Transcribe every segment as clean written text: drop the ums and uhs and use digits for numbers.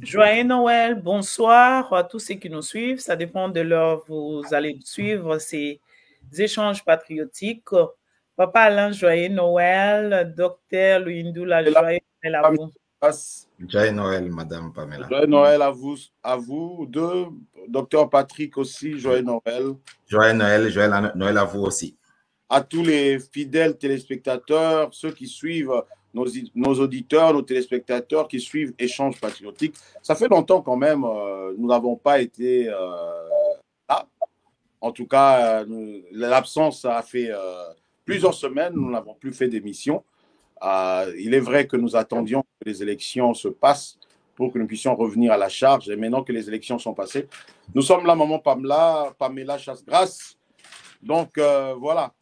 Joyeux Noël, bonsoir à tous ceux qui nous suivent. Ça dépend de l'heure où vous allez suivre ces échanges patriotiques. Papa Alain, joyeux Noël. Docteur Louindoula, Et là, joyeux Noël à vous. Joyeux Noël, Madame Pamela. joyeux Noël à vous deux. Docteur Patrick aussi, joyeux Noël. Joyeux Noël à vous aussi. À tous les fidèles téléspectateurs, ceux qui suivent nos auditeurs, nos téléspectateurs qui suivent Échanges Patriotiques. Ça fait longtemps quand même, nous n'avons pas été là. En tout cas, l'absence a fait plusieurs semaines, nous n'avons plus fait d'émission. Il est vrai que nous attendions que les élections se passent pour que nous puissions revenir à la charge. Et maintenant que les élections sont passées, nous sommes là, maman Pamela Chasse-Grâce. Donc, voilà.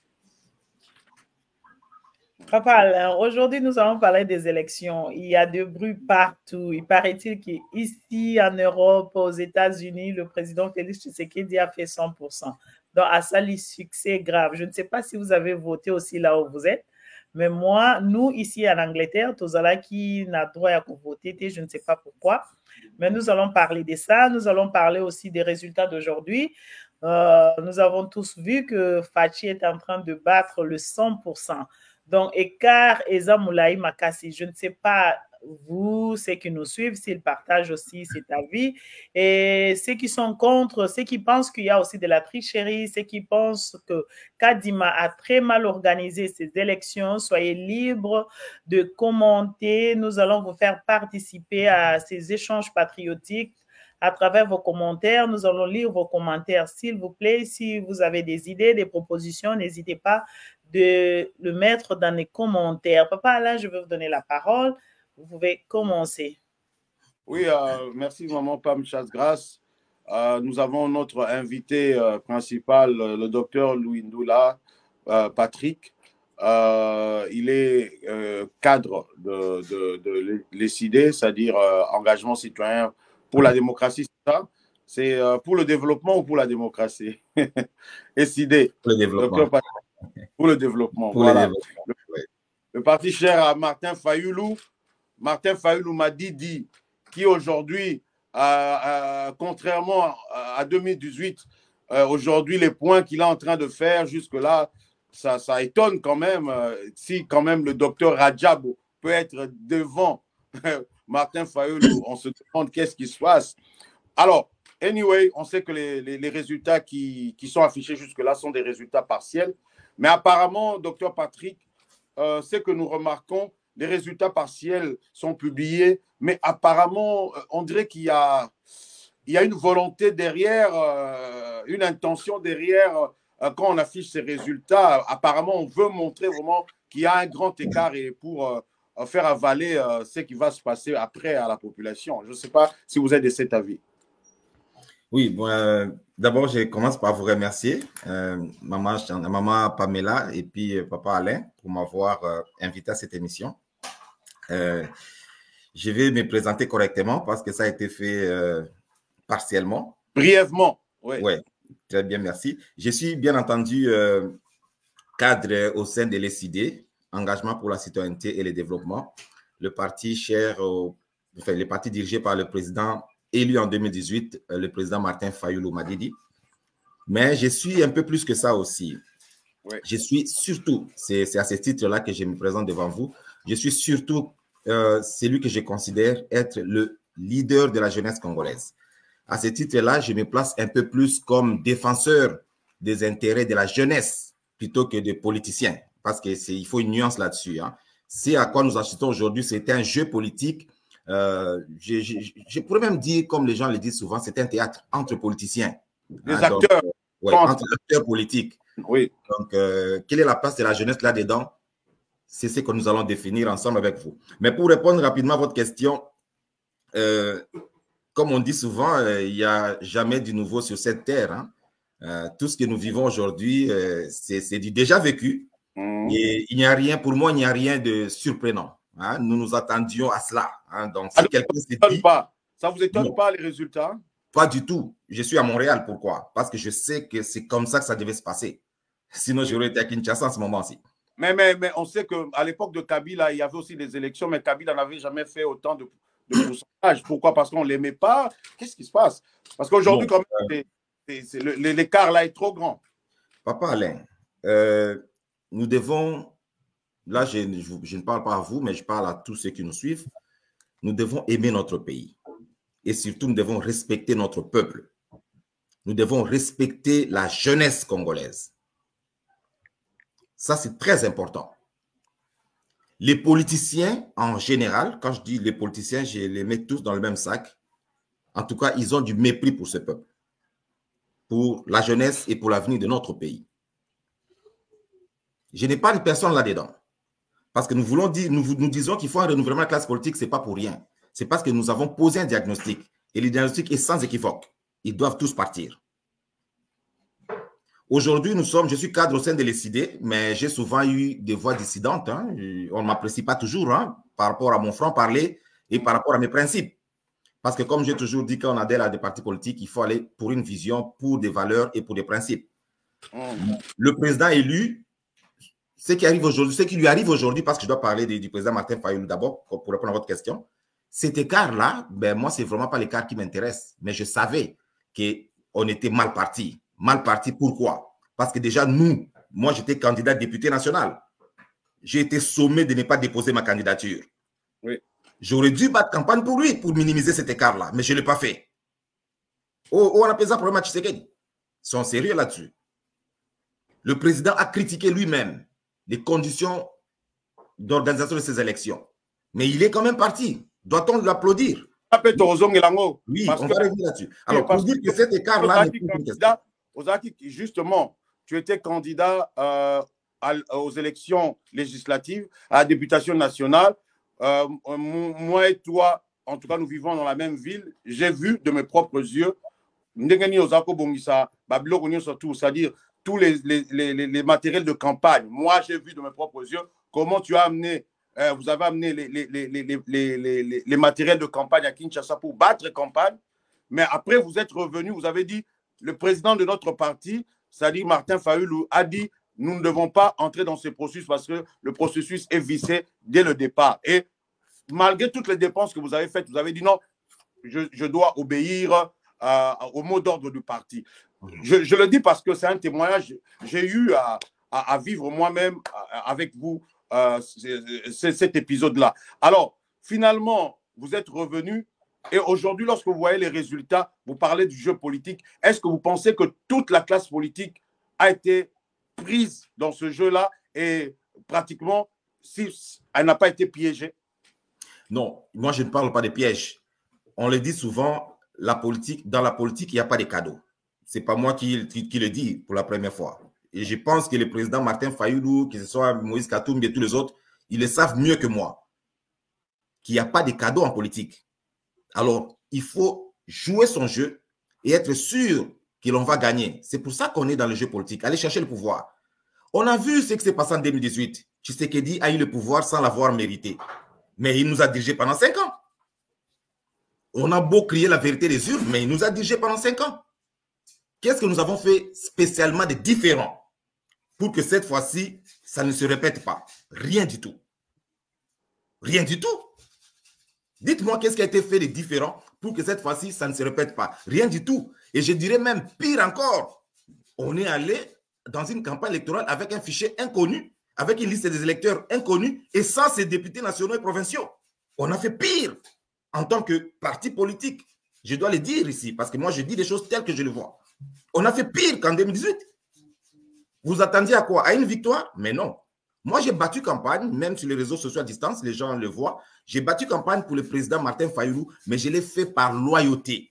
Papa Alain, aujourd'hui, nous allons parler des élections. Il y a des bruits partout. Il paraît-il qu'ici, en Europe, aux États-Unis, le président Félix Tshisekedi a fait 100%. Donc, à ça, le succès grave. Je ne sais pas si vous avez voté aussi là où vous êtes, mais moi, nous, ici en Angleterre, tous ceux qui n'ont droit à voter, je ne sais pas pourquoi, mais nous allons parler de ça. Nous allons parler aussi des résultats d'aujourd'hui. Nous avons tous vu que Fachi est en train de battre le 100%. Donc, écart Eza Moulaï Makassi, je ne sais pas, vous, ceux qui nous suivent, s'ils partagent aussi cet avis. Et ceux qui sont contre, ceux qui pensent qu'il y a aussi de la tricherie, ceux qui pensent que Kadima a très mal organisé ces élections, soyez libres de commenter. Nous allons vous faire participer à ces échanges patriotiques à travers vos commentaires. Nous allons lire vos commentaires, s'il vous plaît. Si vous avez des idées, des propositions, n'hésitez pas de le mettre dans les commentaires. Papa, là, je vais vous donner la parole. Vous pouvez commencer. Oui, merci, maman Pam Chasse-Grâce. Nous avons notre invité principal, le docteur Louindoula Patrick. Il est cadre de l'ECID, c'est-à-dire engagement citoyen pour la démocratie, c'est ça? C'est pour le développement ou pour la démocratie? ECID. Pour le développement. Pour le développement, pour voilà. Le développement, oui. Le parti cher à Martin Fayoulou. Martin Fayoulou m'a dit qui aujourd'hui, contrairement à 2018, aujourd'hui, les points qu'il est en train de faire jusque-là, ça étonne quand même. Si quand même le docteur Rajab peut être devant Martin Fayoulou, on se demande qu'est-ce qui se passe. Alors, anyway, on sait que les résultats qui sont affichés jusque-là sont des résultats partiels. Mais apparemment, docteur Patrick, c'est que nous remarquons, les résultats partiels sont publiés, mais apparemment, on dirait qu'il y a une volonté derrière, une intention derrière quand on affiche ces résultats. Apparemment, on veut montrer vraiment qu'il y a un grand écart et pour faire avaler ce qui va se passer après à la population. Je ne sais pas si vous êtes de cet avis. Oui, bon, d'abord, je commence par vous remercier, maman Pamela et puis papa Alain, pour m'avoir invité à cette émission. Je vais me présenter correctement parce que ça a été fait partiellement. Brièvement, oui. Oui, très bien, merci. Je suis bien entendu cadre au sein de l'ECID, Engagement pour la citoyenneté et le développement, le parti le parti dirigé par le président élu en 2018, le président Martin Fayoulou Madidi. Mais je suis un peu plus que ça aussi. Oui. Je suis surtout, c'est à ce titre-là que je me présente devant vous, je suis surtout celui que je considère être le leader de la jeunesse congolaise. À ce titre-là, je me place un peu plus comme défenseur des intérêts de la jeunesse plutôt que de politicien, parce qu'il faut une nuance là-dessus. Hein. C'est à quoi nous assistons aujourd'hui, c'est un jeu politique. Je pourrais même dire, comme les gens le disent souvent, c'est un théâtre entre politiciens. Des acteurs. Donc, ouais, entre acteurs politiques. Oui. Donc, quelle est la place de la jeunesse là-dedans? C'est ce que nous allons définir ensemble avec vous. Mais pour répondre rapidement à votre question, comme on dit souvent, il n'y a jamais du nouveau sur cette terre. Hein. Tout ce que nous vivons aujourd'hui, c'est du déjà vécu. Et il n'y a rien, pour moi, il n'y a rien de surprenant. Hein. Nous nous attendions à cela. Hein. Donc, si quelqu'un s'est dit... Ça ne vous étonne pas, les résultats? Pas du tout. Je suis à Montréal. Pourquoi? Parce que je sais que c'est comme ça que ça devait se passer. Sinon, j'aurais été à Kinshasa en ce moment-ci. Mais on sait qu'à l'époque de Kabila, il y avait aussi des élections, mais Kabila n'avait jamais fait autant de le pourcentage. Pourquoi? Parce qu'on ne l'aimait pas. Qu'est-ce qui se passe? Parce qu'aujourd'hui, quand même, l'écart là est trop grand. Papa Alain, nous devons, là je ne parle pas à vous, mais je parle à tous ceux qui nous suivent, nous devons aimer notre pays. Et surtout, nous devons respecter notre peuple. Nous devons respecter la jeunesse congolaise. Ça, c'est très important. Les politiciens, en général, quand je dis les politiciens, je les mets tous dans le même sac. En tout cas, ils ont du mépris pour ce peuple, pour la jeunesse et pour l'avenir de notre pays. Je n'ai pas de personne là-dedans. Parce que nous voulons dire, nous disons qu'il faut un renouvellement de la classe politique, ce n'est pas pour rien. C'est parce que nous avons posé un diagnostic. Et le diagnostic est sans équivoque. Ils doivent tous partir. Aujourd'hui, je suis cadre au sein de l'ECD, mais j'ai souvent eu des voix dissidentes. Hein. On ne m'apprécie pas toujours par rapport à mon franc-parler et par rapport à mes principes. Parce que comme j'ai toujours dit, quand on adhère à des partis politiques, il faut aller pour une vision, pour des valeurs et pour des principes. Le président élu, ce qui lui arrive aujourd'hui, parce que je dois parler du président Martin Fayulu d'abord, pour répondre à votre question, cet écart-là, ben moi, ce n'est vraiment pas l'écart qui m'intéresse. Mais je savais qu'on était mal parti. Mal parti, pourquoi? Parce que déjà, moi, j'étais candidat député national. J'ai été sommé de ne pas déposer ma candidature. Oui. J'aurais dû battre campagne pour lui, pour minimiser cet écart-là, mais je ne l'ai pas fait. On appelle ça problème à Tshisekedi. Ils sont sérieux là-dessus. Le président a critiqué lui-même les conditions d'organisation de ces élections. Mais il est quand même parti. Doit-on l'applaudir? Oui, on va revenir là-dessus. Alors, pour dire que cet écart-là n'est plus une question. Justement, tu étais candidat aux élections législatives, à la députation nationale. Moi et toi, en tout cas, nous vivons dans la même ville. J'ai vu de mes propres yeux, c'est-à-dire tous les matériels de campagne. Moi, j'ai vu de mes propres yeux comment tu as amené, vous avez amené les matériels de campagne à Kinshasa pour battre campagne. Mais après, vous êtes revenu, vous avez dit, le président de notre parti, c'est-à-dire Martin Fayulu, a dit, nous ne devons pas entrer dans ce processus parce que le processus est vicié dès le départ. Et malgré toutes les dépenses que vous avez faites, vous avez dit non, je dois obéir au mot d'ordre du parti. Je le dis parce que c'est un témoignage. J'ai eu à vivre moi-même avec vous cet épisode-là. Alors, finalement, vous êtes revenu et aujourd'hui, lorsque vous voyez les résultats, vous parlez du jeu politique. Est-ce que vous pensez que toute la classe politique a été prise dans ce jeu-là et pratiquement, si elle n'a pas été piégée? Non, moi, je ne parle pas de pièges. On le dit souvent, dans la politique, il n'y a pas de cadeaux. Ce n'est pas moi qui le dis pour la première fois. Et je pense que le président Martin Fayulu, que ce soit Moïse Katumbi et tous les autres, ils le savent mieux que moi qu'il n'y a pas de cadeaux en politique. Alors, il faut jouer son jeu et être sûr que l'on va gagner. C'est pour ça qu'on est dans le jeu politique, aller chercher le pouvoir. On a vu ce qui s'est passé en 2018. Tshisekedi a eu le pouvoir sans l'avoir mérité. Mais il nous a dirigé pendant 5 ans. On a beau crier la vérité des urnes, mais il nous a dirigé pendant 5 ans. Qu'est-ce que nous avons fait spécialement de différent pour que cette fois-ci, ça ne se répète pas? Rien du tout. Rien du tout. Dites-moi qu'est-ce qui a été fait de différent pour que cette fois-ci, ça ne se répète pas. Rien du tout. Et je dirais même pire encore. On est allé dans une campagne électorale avec un fichier inconnu, avec une liste des électeurs inconnus et sans ces députés nationaux et provinciaux. On a fait pire en tant que parti politique. Je dois le dire ici parce que moi, je dis des choses telles que je le vois. On a fait pire qu'en 2018. Vous attendiez à quoi? À une victoire? Mais non. Moi, j'ai battu campagne, même sur les réseaux sociaux à distance, les gens le voient. J'ai battu campagne pour le président Martin Fayulu, mais je l'ai fait par loyauté,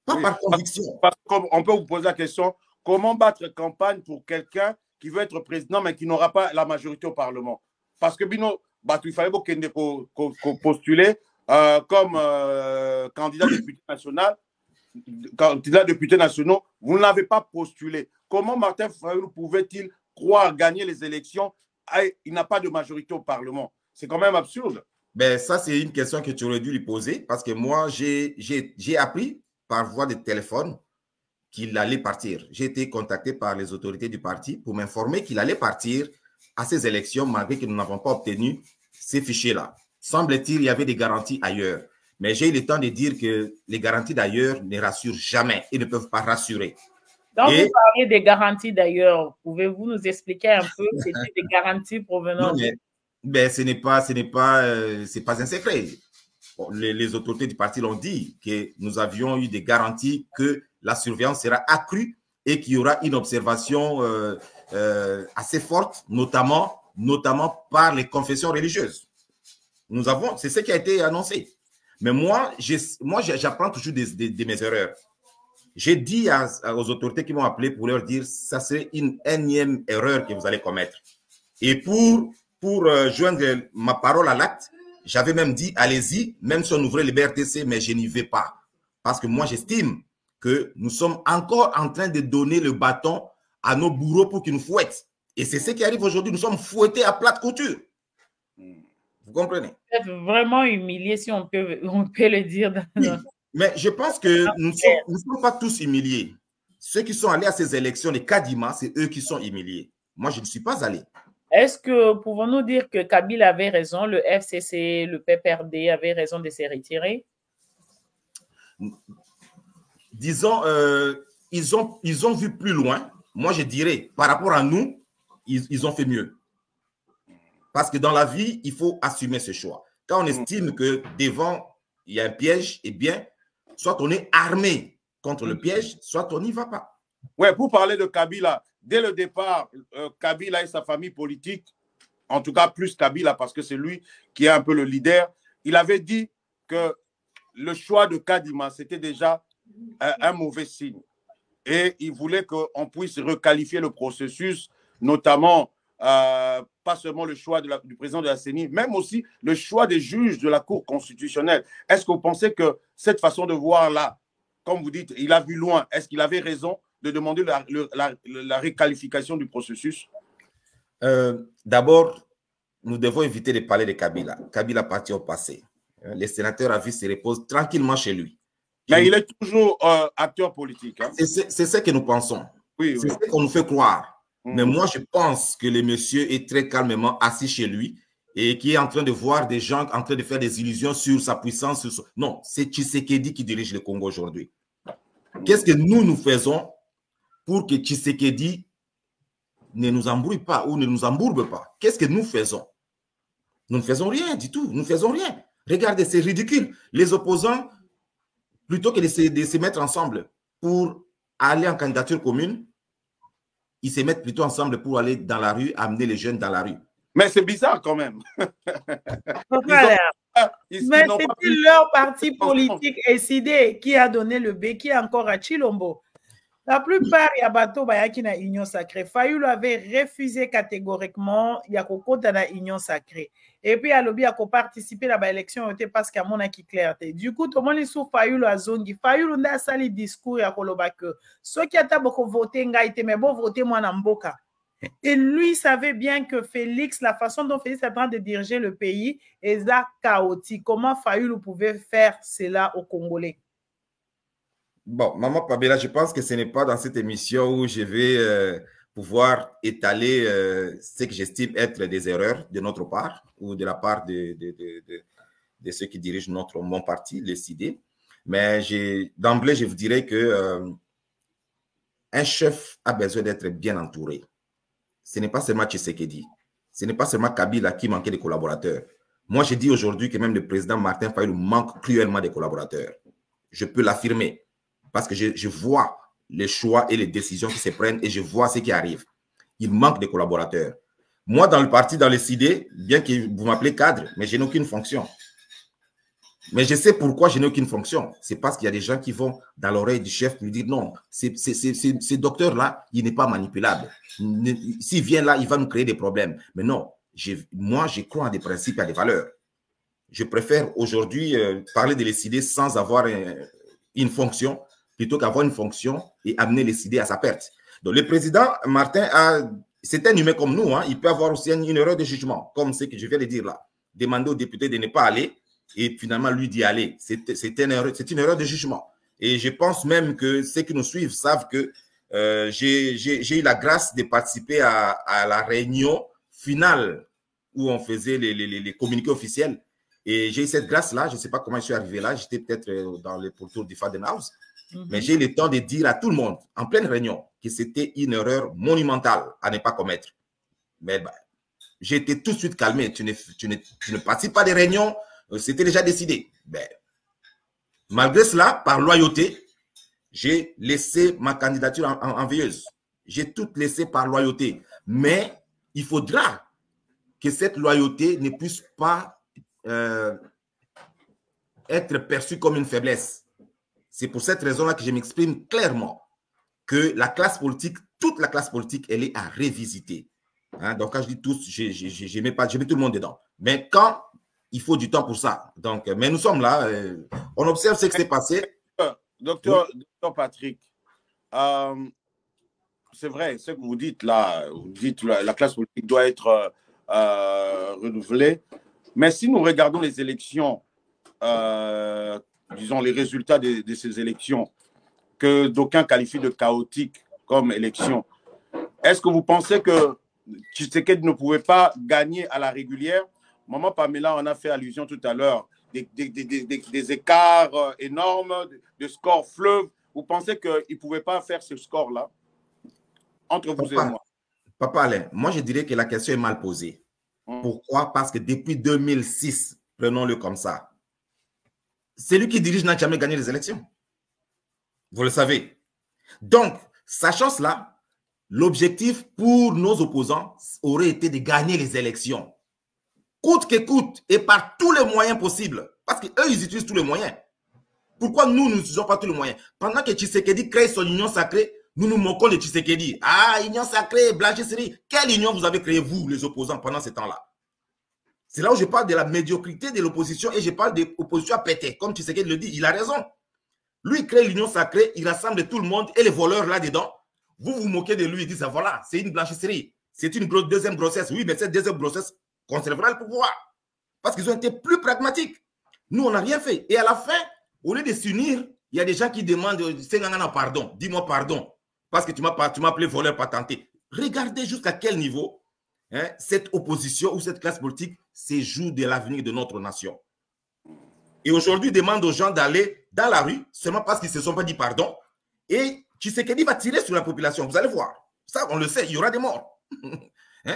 pas par conviction. Parce qu'on peut vous poser la question, comment battre campagne pour quelqu'un qui veut être président, mais qui n'aura pas la majorité au Parlement? Parce que Bino, il fallait postuler comme candidat député national. Candidat député national, vous ne l'avez pas postulé. Comment Martin Fayulu pouvait-il croire gagner les élections? Il n'a pas de majorité au Parlement. C'est quand même absurde. Ben, ça, c'est une question que tu aurais dû lui poser parce que moi, j'ai appris par voie de téléphone qu'il allait partir. J'ai été contacté par les autorités du parti pour m'informer qu'il allait partir à ces élections malgré que nous n'avons pas obtenu ces fichiers-là. Semble-t-il, il y avait des garanties ailleurs. Mais j'ai eu le temps de dire que les garanties d'ailleurs ne rassurent jamais et ne peuvent pas rassurer. Donc, vous parlez des garanties d'ailleurs. Pouvez-vous nous expliquer un peu c'était des garanties provenant de... Ben, ce n'est pas un secret. Bon, les autorités du parti l'ont dit que nous avions eu des garanties que la surveillance sera accrue et qu'il y aura une observation assez forte, notamment par les confessions religieuses. C'est ce qui a été annoncé. Mais moi, j'apprends toujours de mes erreurs. J'ai dit aux autorités qui m'ont appelé pour leur dire ça serait une énième erreur que vous allez commettre. Et pour joindre ma parole à l'acte, j'avais même dit allez-y, même si on ouvrait le BRTC, mais je n'y vais pas. Parce que moi, j'estime que nous sommes encore en train de donner le bâton à nos bourreaux pour qu'ils nous fouettent. Et c'est ce qui arrive aujourd'hui. Nous sommes fouettés à plate couture. Vous comprenez? Vous êtes vraiment humilié, si on peut le dire. Oui, mais je pense que nous ne sommes pas tous humiliés. Ceux qui sont allés à ces élections de Kadima, c'est eux qui sont humiliés. Moi, je ne suis pas allé. Est-ce que pouvons-nous dire que Kabila avait raison, le FCC, le PPRD avaient raison de se retirer? Disons, ils ont vu plus loin. Moi, je dirais, par rapport à nous, ils ont fait mieux. Parce que dans la vie, il faut assumer ce choix. Quand on estime que devant, il y a un piège, eh bien, soit on est armé contre le piège, soit on n'y va pas. Ouais, pour parler de Kabila, dès le départ, Kabila et sa famille politique, en tout cas plus Kabila parce que c'est lui qui est un peu le leader, il avait dit que le choix de Kadima, c'était déjà un mauvais signe. Et il voulait qu'on puisse requalifier le processus, notamment pas seulement le choix du président de la CENI, même aussi le choix des juges de la Cour constitutionnelle. Est-ce que vous pensez que cette façon de voir là, comme vous dites, il a vu loin, est-ce qu'il avait raison de demander la requalification du processus? D'abord, nous devons éviter de parler de Kabila. Kabila parti au passé. Les sénateurs à vie se reposent tranquillement chez lui. Mais il est toujours acteur politique. Hein? C'est ce que nous pensons. Oui, c'est ce qu'on nous fait croire. Mais moi, je pense que le monsieur est très calmement assis chez lui et qui est en train de voir des gens en train de faire des illusions sur sa puissance. Non, c'est Tshisekedi qui dirige le Congo aujourd'hui. Qu'est-ce que nous faisons pour que Tshisekedi ne nous embrouille pas ou ne nous embourbe pas? Qu'est-ce que nous faisons? Nous ne faisons rien du tout. Nous ne faisons rien. Regardez, c'est ridicule. Les opposants, plutôt que de se mettre ensemble pour aller en candidature commune, ils se mettent plutôt ensemble pour aller dans la rue, amener les jeunes dans la rue. Mais c'est bizarre quand même. Mais c'était leur parti politique SID qui a donné le béquet encore à Chilombo. La plupart, il y a bateau qui na union sacrée. Fayulu avait refusé catégoriquement il y a dans la union sacrée. Et puis, à lobby, a participé à l'élection parce qu'il y a mon qui clarté. Du coup, tout le monde est sous Fayulu à Zongi. Fayulu n'a sali discours à Koloba que ceux qui ont beaucoup voté, mais bon, voter moi Namboka. Et lui savait bien que Félix, la façon dont Félix est en train de diriger le pays est chaotique. Comment Fayulu pouvait faire cela aux Congolais? Bon, Maman Pabela, je pense que ce n'est pas dans cette émission où je vais pouvoir étaler ce que j'estime être des erreurs de notre part ou de la part de ceux qui dirigent mon parti, le CID. Mais d'emblée, je vous dirais que un chef a besoin d'être bien entouré. Ce n'est pas seulement Tshisekedi. Ce n'est pas seulement Kabila qui manquait de collaborateurs. Moi, je dis aujourd'hui que même le président Martin Fayulu manque cruellement de collaborateurs. Je peux l'affirmer. Parce que je vois les choix et les décisions qui se prennent et je vois ce qui arrive. Il manque de collaborateurs. Moi, dans le parti, dans le CID, bien que vous m'appelez cadre, mais je n'ai aucune fonction. Mais je sais pourquoi je n'ai aucune fonction. C'est parce qu'il y a des gens qui vont dans l'oreille du chef lui dire non, ce docteur-là, il n'est pas manipulable. S'il vient là, il va nous créer des problèmes. Mais non, moi, je crois à des principes et à des valeurs. Je préfère aujourd'hui parler de l'ECD sans avoir une fonction, plutôt qu'avoir une fonction et amener les idées à sa perte. Donc, le président Martin, c'est un humain comme nous, hein, il peut avoir aussi une erreur de jugement, comme ce que je viens de dire là. Demander au député de ne pas aller et finalement lui d'y aller. C'est une erreur de jugement. Et je pense même que ceux qui nous suivent savent que j'ai eu la grâce de participer à la réunion finale où on faisait les communiqués officiels. Et j'ai eu cette grâce-là. Je ne sais pas comment je suis arrivé là. J'étais peut-être dans le pourtour du Faden House. Mais j'ai eu le temps de dire à tout le monde, en pleine réunion, que c'était une erreur monumentale à ne pas commettre. Mais bah, j'ai été tout de suite calmé. Tu ne participes pas des réunions. C'était déjà décidé. Mais, malgré cela, par loyauté, j'ai laissé ma candidature en veilleuse. J'ai tout laissé par loyauté. Mais il faudra que cette loyauté ne puisse pas être perçue comme une faiblesse. C'est pour cette raison-là que je m'exprime clairement que la classe politique, toute la classe politique, elle est à révisiter. Hein, donc, quand je dis tous, je mets tout le monde dedans. Mais quand il faut du temps pour ça. Donc, mais nous sommes là, on observe ce qui s'est passé. Docteur Patrick, c'est vrai, ce que vous dites là, vous dites la classe politique doit être renouvelée. Mais si nous regardons les élections, disons les résultats de ces élections, que d'aucuns qualifient de chaotiques comme élections, est-ce que vous pensez que Tshisekedi ne pouvait pas gagner à la régulière? Maman Pamela en a fait allusion tout à l'heure, des écarts énormes, de scores fleuves. Vous pensez qu'il ne pouvait pas faire ce score-là entre vous et moi? Papa Alain, moi je dirais que la question est mal posée. Pourquoi? Parce que depuis 2006, prenons-le comme ça, celui qui dirige n'a jamais gagné les élections. Vous le savez. Donc, sachant cela, l'objectif pour nos opposants aurait été de gagner les élections. Coûte que coûte et par tous les moyens possibles. Parce qu'eux, ils utilisent tous les moyens. Pourquoi nous n'utilisons pas tous les moyens? Pendant que Tshisekedi crée son union sacrée, nous nous moquons de Tshisekedi. Ah, union sacrée, blanchisserie. Quelle union vous avez créée, vous, les opposants, pendant ce temps-là? C'est là où je parle de la médiocrité de l'opposition et je parle de l'opposition à péter. Comme Tshisekedi le dit, il a raison. Lui, il crée l'union sacrée, il rassemble tout le monde et les voleurs là-dedans. Vous vous moquez de lui et dites, voilà, c'est une blanchisserie. C'est une deuxième grossesse. Oui, mais cette deuxième grossesse conservera le pouvoir. Parce qu'ils ont été plus pragmatiques. Nous, on n'a rien fait. Et à la fin, au lieu de s'unir, il y a des gens qui demandent, pardon, dis-moi pardon, parce que tu m'as appelé voleur patenté. Regardez jusqu'à quel niveau cette opposition ou cette classe politique se joue de l'avenir de notre nation. Et aujourd'hui, demande aux gens d'aller dans la rue seulement parce qu'ils ne se sont pas dit pardon. Et Tshisekedi va tirer sur la population. Vous allez voir. Ça, on le sait, il y aura des morts.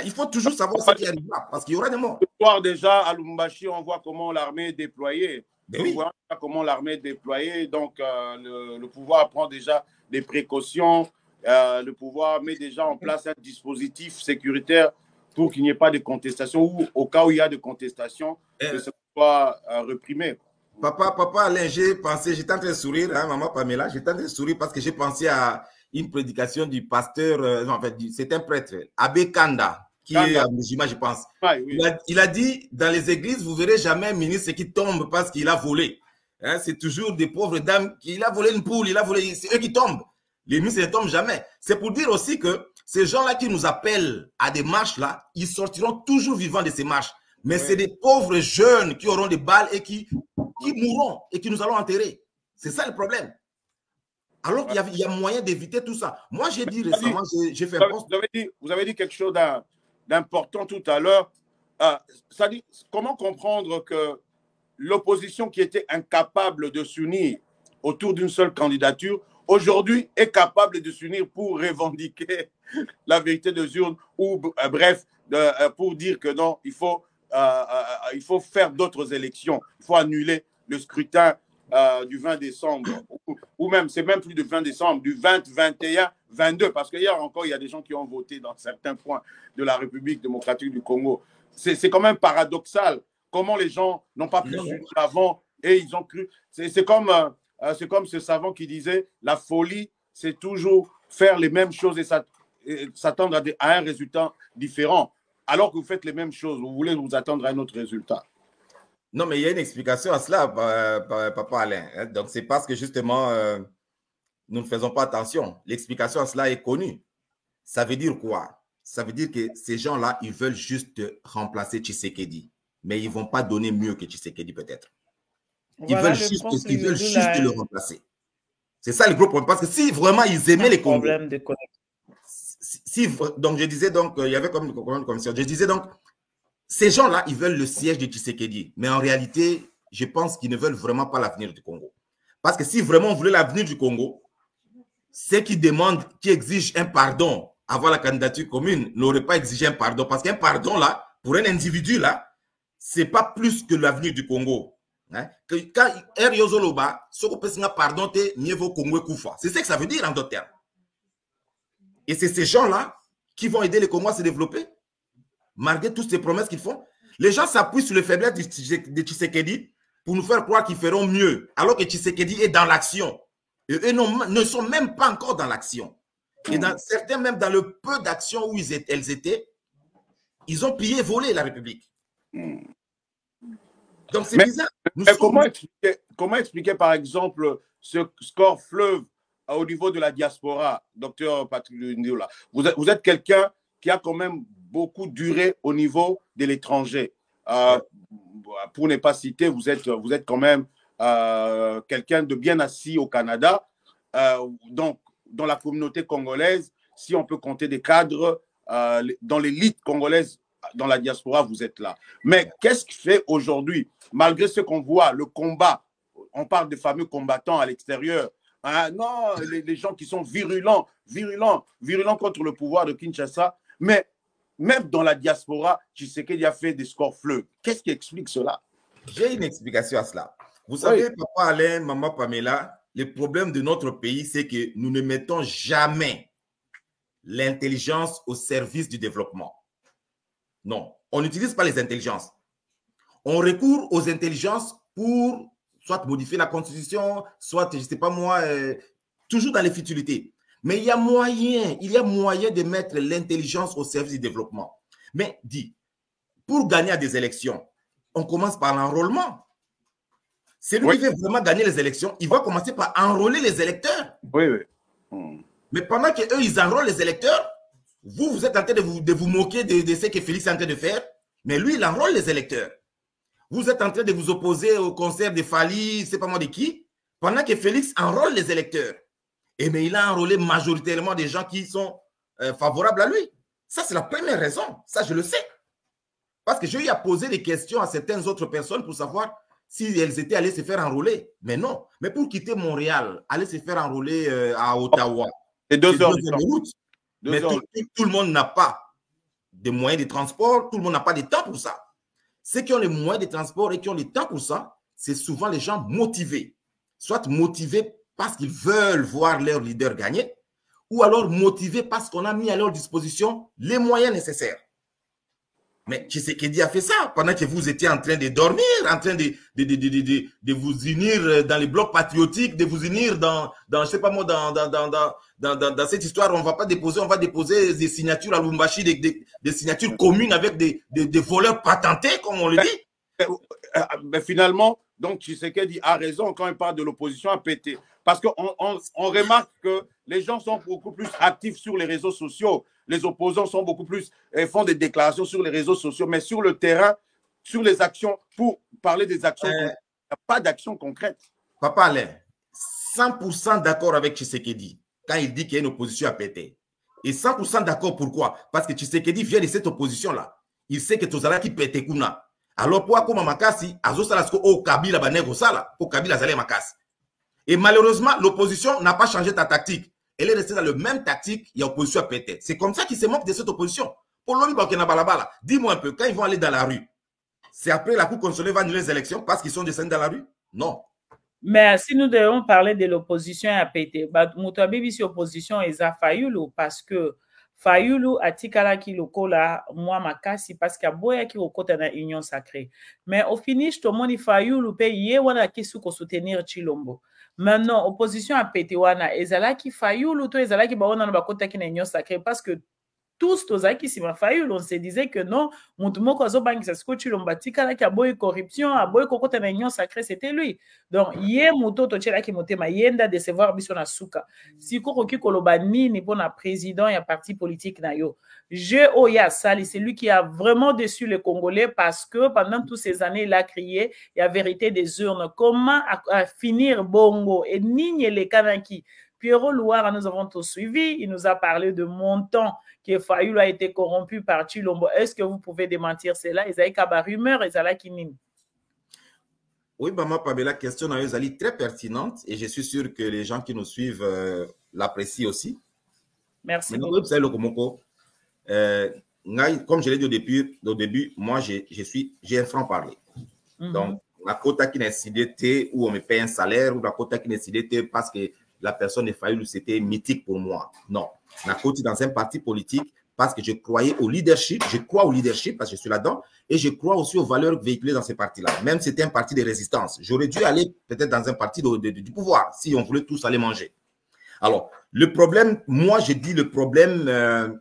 Il faut toujours savoir ce qui arrivera parce qu'il y aura des morts. Ce soir déjà, à Lubumbashi, on voit comment l'armée est déployée. On voit comment l'armée est déployée. Donc, le pouvoir prend déjà des précautions. Le pouvoir met déjà en place un dispositif sécuritaire pour qu'il n'y ait pas de contestation ou au cas où il y a de contestation, que ça soit reprimé. Papa Alain, j'étais en train de sourire, hein, maman Pamela, j'étais en train de sourire parce que j'ai pensé à une prédication du pasteur, en fait, c'est un prêtre, Abbé Kanda, qui est musulman, je pense. Oui. Il a dit, dans les églises, vous verrez jamais un ministre qui tombe parce qu'il a volé. Hein, c'est toujours des pauvres dames, il a volé une poule, c'est eux qui tombent. Les ministres ne tombent jamais. C'est pour dire aussi que ces gens-là qui nous appellent à des marches, là, ils sortiront toujours vivants de ces marches. Mais c'est des pauvres jeunes qui auront des balles et qui mourront et que nous allons enterrer. C'est ça le problème. Alors qu'il y a moyen d'éviter tout ça. Moi, j'ai dit récemment, j'ai fait un post. Vous avez dit quelque chose d'important tout à l'heure. Ça dit, comment comprendre que l'opposition qui était incapable de s'unir autour d'une seule candidature, aujourd'hui est capable de s'unir pour revendiquer la vérité des urnes ou bref, pour dire que non, il faut faire d'autres élections. Il faut annuler le scrutin du 20 décembre, ou même, c'est même plus du 20 décembre, du 20, 21, 22, parce qu'hier encore, il y a des gens qui ont voté dans certains points de la République démocratique du Congo. C'est quand même paradoxal comment les gens n'ont pas pu s'unir avant et ils ont cru. C'est comme ce savant qui disait, la folie, c'est toujours faire les mêmes choses et s'attendre à un résultat différent. Alors que vous faites les mêmes choses, vous voulez vous attendre à un autre résultat. Non, mais il y a une explication à cela, Papa Alain. Donc, c'est parce que justement, nous ne faisons pas attention. L'explication à cela est connue. Ça veut dire quoi? Ça veut dire que ces gens-là, ils veulent juste remplacer Tshisekedi. Mais ils ne vont pas donner mieux que Tshisekedi, peut-être. Ils veulent juste le remplacer. C'est ça le gros problème. Parce que si vraiment ils aimaient les Congos, problème de connexion. donc je disais, donc, il y avait comme commission. Je disais donc, Ces gens-là, ils veulent le siège de Tshisekedi. Mais en réalité, je pense qu'ils ne veulent vraiment pas l'avenir du Congo. Parce que si vraiment on voulait l'avenir du Congo, ceux qui demandent, qui exigent un pardon avant la candidature commune n'auraient pas exigé un pardon. Parce qu'un pardon, là, pour un individu, là, ce n'est pas plus que l'avenir du Congo. Hein? Quand Yozoloba, ce qu'on peut dire pardon, mieux vaut Congo et Koufa. C'est ce que ça veut dire en d'autres termes. Et c'est ces gens-là qui vont aider les Congos à se développer, malgré toutes ces promesses qu'ils font. Les gens s'appuient sur les faiblesses de Tshisekedi pour nous faire croire qu'ils feront mieux, alors que Tshisekedi est dans l'action. Et eux ne sont même pas encore dans l'action. Et dans, certains, même dans le peu d'actions où elles étaient, ils ont pillé et volé la République. Donc c'est bizarre. Comment expliquer, par exemple, ce score fleuve au niveau de la diaspora, docteur Patrick Ndiola? Vous êtes quelqu'un qui a quand même beaucoup duré au niveau de l'étranger. Pour ne pas citer, vous êtes quand même quelqu'un de bien assis au Canada. Donc, dans la communauté congolaise, si on peut compter des cadres dans l'élite congolaise, dans la diaspora, vous êtes là. Mais qu'est-ce qui fait aujourd'hui, malgré ce qu'on voit, le combat, on parle des fameux combattants à l'extérieur, hein, non, les gens qui sont virulents contre le pouvoir de Kinshasa, mais même dans la diaspora, Tshisekedi a fait des scores fleuves. Qu'est-ce qui explique cela? J'ai une explication à cela. Vous savez, oui. Papa Alain, maman Pamela, le problème de notre pays, c'est que nous ne mettons jamais l'intelligence au service du développement. Non, on n'utilise pas les intelligences. On recourt aux intelligences pour soit modifier la constitution, soit, je ne sais pas moi, toujours dans les futilités. Mais il y a moyen de mettre l'intelligence au service du développement. Mais dis, pour gagner à des élections, on commence par l'enrôlement. Celui qui veut vraiment gagner les élections, il va commencer par enrôler les électeurs. Oui, oui. Mais pendant qu'eux, ils enrôlent les électeurs, vous êtes en train de vous moquer de ce que Félix est en train de faire, mais lui, il enrôle les électeurs. Vous êtes en train de vous opposer au concert de Fali, je ne sais pas moi de qui, pendant que Félix enrôle les électeurs. Et mais il a enrôlé majoritairement des gens qui sont favorables à lui. Ça, c'est la première raison. Ça, je le sais. Parce que j'ai eu à poser des questions à certaines autres personnes pour savoir si elles étaient allées se faire enrôler. Mais non. Mais pour quitter Montréal, aller se faire enrôler à Ottawa, c'est 2 heures de route. Mais tout le monde n'a pas de moyens de transport, tout le monde n'a pas de temps pour ça. Ceux qui ont les moyens de transport et qui ont le temps pour ça, c'est souvent les gens motivés. Soit motivés parce qu'ils veulent voir leur leader gagner, ou alors motivés parce qu'on a mis à leur disposition les moyens nécessaires. Mais Tshisekedi a fait ça pendant que vous étiez en train de dormir, en train de vous unir dans les blocs patriotiques, de vous unir dans je sais pas moi, dans cette histoire. On va déposer des signatures à Lubumbashi, des signatures communes avec des voleurs patentés, comme on le dit. Mais finalement, donc Tshisekedi a raison quand il parle de l'opposition à péter. Parce qu'on remarque que les gens sont beaucoup plus actifs sur les réseaux sociaux. Les opposants sont beaucoup plus, font des déclarations sur les réseaux sociaux, mais sur le terrain, sur les actions, pour parler des actions, il n'y a pas d'action concrète. Papa Alain, 100% d'accord avec Tshisekedi quand il dit qu'il y a une opposition à péter. Et 100% d'accord pourquoi? Parce que Tshisekedi vient de cette opposition-là. Il sait que Tozala qui pète kuna. Alors pourquoi comme Makasi, Azosalasko au Kabila Banego Sala, au Kabila Zale Makasi. Et malheureusement, l'opposition n'a pas changé ta tactique. Elle est restée dans le même tactique, il y a opposition à péter. C'est comme ça qu'ils se moquent de cette opposition. Dis-moi un peu, quand ils vont aller dans la rue, c'est après la Cour constitutionnelle va annuler les élections parce qu'ils sont descendus dans la rue? Non. Mais si nous devons parler de l'opposition à péter, Moutabibi si opposition est à Fayulu parce que Fayulu atikala ki lokola moi makasi parce qu'il y a boya qui okota na union sacrée. Mais au finish tout le monde Fayulu pe ye wana kisu ko soutenir Chilombo. Maintenant opposition à péter wana ezala ki Fayulu to ezala ki baona na bakota ki na union sacrée parce que tous tozaki sima Fayulu on se disait que non mutu moko azobangisa siko Chilombo tikala ki aboyi corruption aboyi kokota na union sacrée c'était lui. Donc ye muto to tshela ki motema yenda décevoir biso na suka siko koki koloba nini pona président ya parti politique na yo je oya sali c'est lui qui a vraiment déçu les Congolais parce que pendant toutes ces années il a crié il y a vérité des urnes comment à finir bongo et nigne les kanaki Pierrot Louara, nous avons tous suivi. Il nous a parlé de montant que Fayoulou a été corrompu par Chilombo. Est-ce que vous pouvez démentir cela? Ils avaient qu'à rumeur, ils allaient kinine. Oui, Maman Pabé, la question est très pertinente et je suis sûr que les gens qui nous suivent l'apprécient aussi. Merci beaucoup. beaucoup. Comme je l'ai dit au début, moi, j'ai un franc-parler. Donc, la quota qui n'est décidée où on me paye un salaire ou la quota qui n'est décidée parce que la personne est Fayoulou, c'était mythique pour moi. Non. La quota dans un parti politique parce que je croyais au leadership, je crois au leadership parce que je suis là-dedans et je crois aussi aux valeurs véhiculées dans ce parti-là. Même si c'était un parti de résistance, j'aurais dû aller peut-être dans un parti du pouvoir si on voulait tous aller manger. Alors, le problème, moi je dis le problème,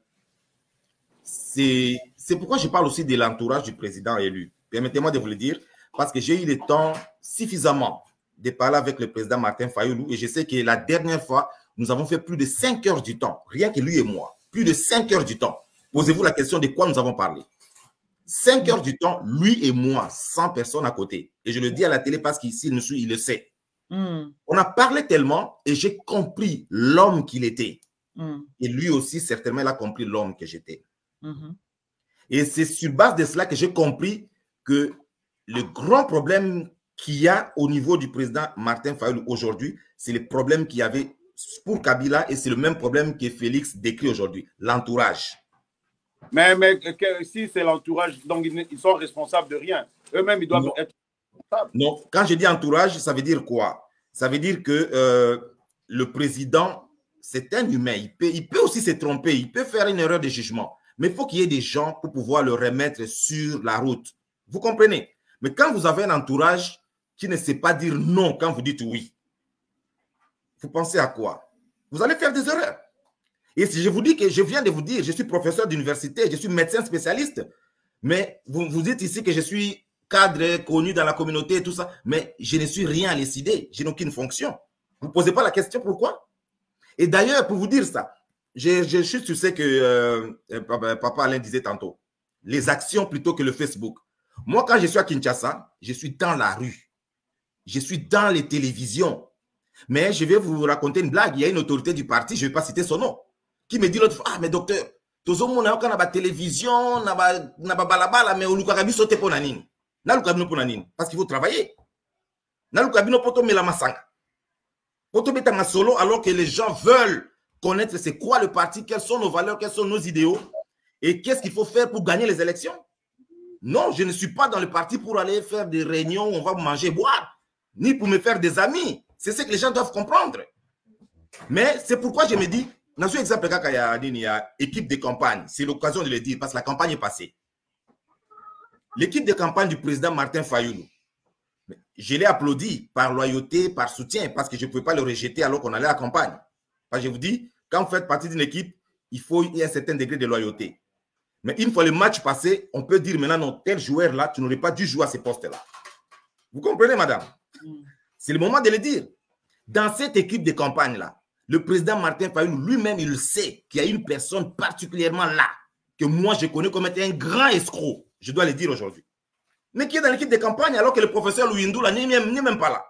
c'est pourquoi je parle aussi de l'entourage du président élu. Permettez-moi de vous le dire, parce que j'ai eu le temps suffisamment de parler avec le président Martin Fayoulou et je sais que la dernière fois, nous avons fait plus de 5 heures du temps, rien que lui et moi, plus de 5 heures du temps. Posez-vous la question de quoi nous avons parlé. 5 heures du temps, lui et moi, 100 personnes à côté. Et je le dis à la télé parce qu'ici, il le sait. On a parlé tellement et j'ai compris l'homme qu'il était. Et lui aussi, certainement, il a compris l'homme que j'étais. Et c'est sur base de cela que j'ai compris que le grand problème qu'il y a au niveau du président Martin Fayoulou aujourd'hui, c'est le problème qu'il y avait pour Kabila et c'est le même problème que Félix décrit aujourd'hui, l'entourage. Mais si c'est l'entourage, donc ils sont responsables de rien. Eux-mêmes, ils doivent être responsables. Non, quand je dis entourage, ça veut dire quoi? Ça veut dire que le président, c'est un humain. Il peut aussi se tromper, il peut faire une erreur de jugement. Mais il faut qu'il y ait des gens pour pouvoir le remettre sur la route. Vous comprenez? Mais quand vous avez un entourage qui ne sait pas dire non quand vous dites oui, vous pensez à quoi? Vous allez faire des erreurs. Et si je vous dis que je viens de vous dire, je suis professeur d'université, je suis médecin spécialiste, mais vous dites ici que je suis cadre connu dans la communauté et tout ça, mais je ne suis rien à décider, je n'ai aucune fonction. Vous ne posez pas la question pourquoi? Et d'ailleurs, pour vous dire ça, je suis sur ce que Papa Alain disait tantôt, les actions plutôt que le Facebook. Moi, quand je suis à Kinshasa, je suis dans la rue, je suis dans les télévisions. Mais je vais vous raconter une blague. Il y a une autorité du parti, je ne vais pas citer son nom, qui me dit l'autre fois, ah, mais docteur, tozo mona yoka na ba télévision, na ba balabala, mais oluka kabi sote po nanini. Na luka bino po nanini. Parce qu'il faut travailler. Na luka bino poto mela masanga. Poto betanga solo, alors que les gens veulent connaître c'est quoi le parti, quelles sont nos valeurs, quels sont nos idéaux, et qu'est-ce qu'il faut faire pour gagner les élections. Non, je ne suis pas dans le parti pour aller faire des réunions où on va manger, boire, ni pour me faire des amis. C'est ce que les gens doivent comprendre. Mais c'est pourquoi je me dis, dans un exemple, il y a équipe de campagne. C'est l'occasion de le dire parce que la campagne est passée. L'équipe de campagne du président Martin Fayoulou, je l'ai applaudi par loyauté, par soutien, parce que je ne pouvais pas le rejeter alors qu'on allait à la campagne. Parce que je vous dis, quand vous faites partie d'une équipe, il y a un certain degré de loyauté. Mais une fois le match passé, on peut dire maintenant, non, tel joueur-là, tu n'aurais pas dû jouer à ce poste-là. Vous comprenez, madame? C'est le moment de le dire. Dans cette équipe de campagne-là, le président Martin Fayoulou lui-même, il sait qu'il y a une personne particulièrement là, que moi je connais comme étant un grand escroc, je dois le dire aujourd'hui, mais qui est dans l'équipe de campagne alors que le professeur Louindoula n'est même pas là.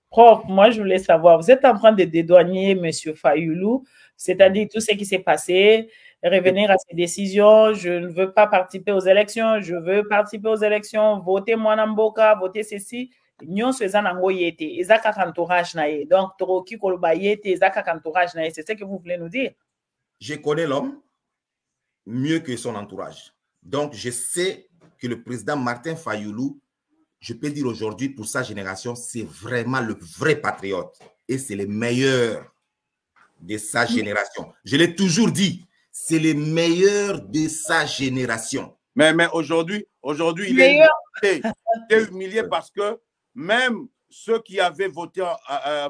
Prof, moi je voulais savoir, vous êtes en train de dédouaner M. Fayoulou, c'est-à-dire tout ce qui s'est passé, revenir à ses décisions, je ne veux pas participer aux élections, je veux participer aux élections, voter Mwanamboka, voter ceci. Nyonso eza nango yete, eza kaka entourage na ye. Donc toroki koloba yete, eza kaka entourage na ye. C'est ce que vous voulez nous dire? Je connais l'homme mieux que son entourage. Donc je sais que le président Martin Fayoulou, je peux dire aujourd'hui pour sa génération, c'est vraiment le vrai patriote et c'est le meilleur de sa génération. Je l'ai toujours dit, c'est le meilleur de sa génération. Mais aujourd'hui, il est humilié parce que même ceux qui avaient voté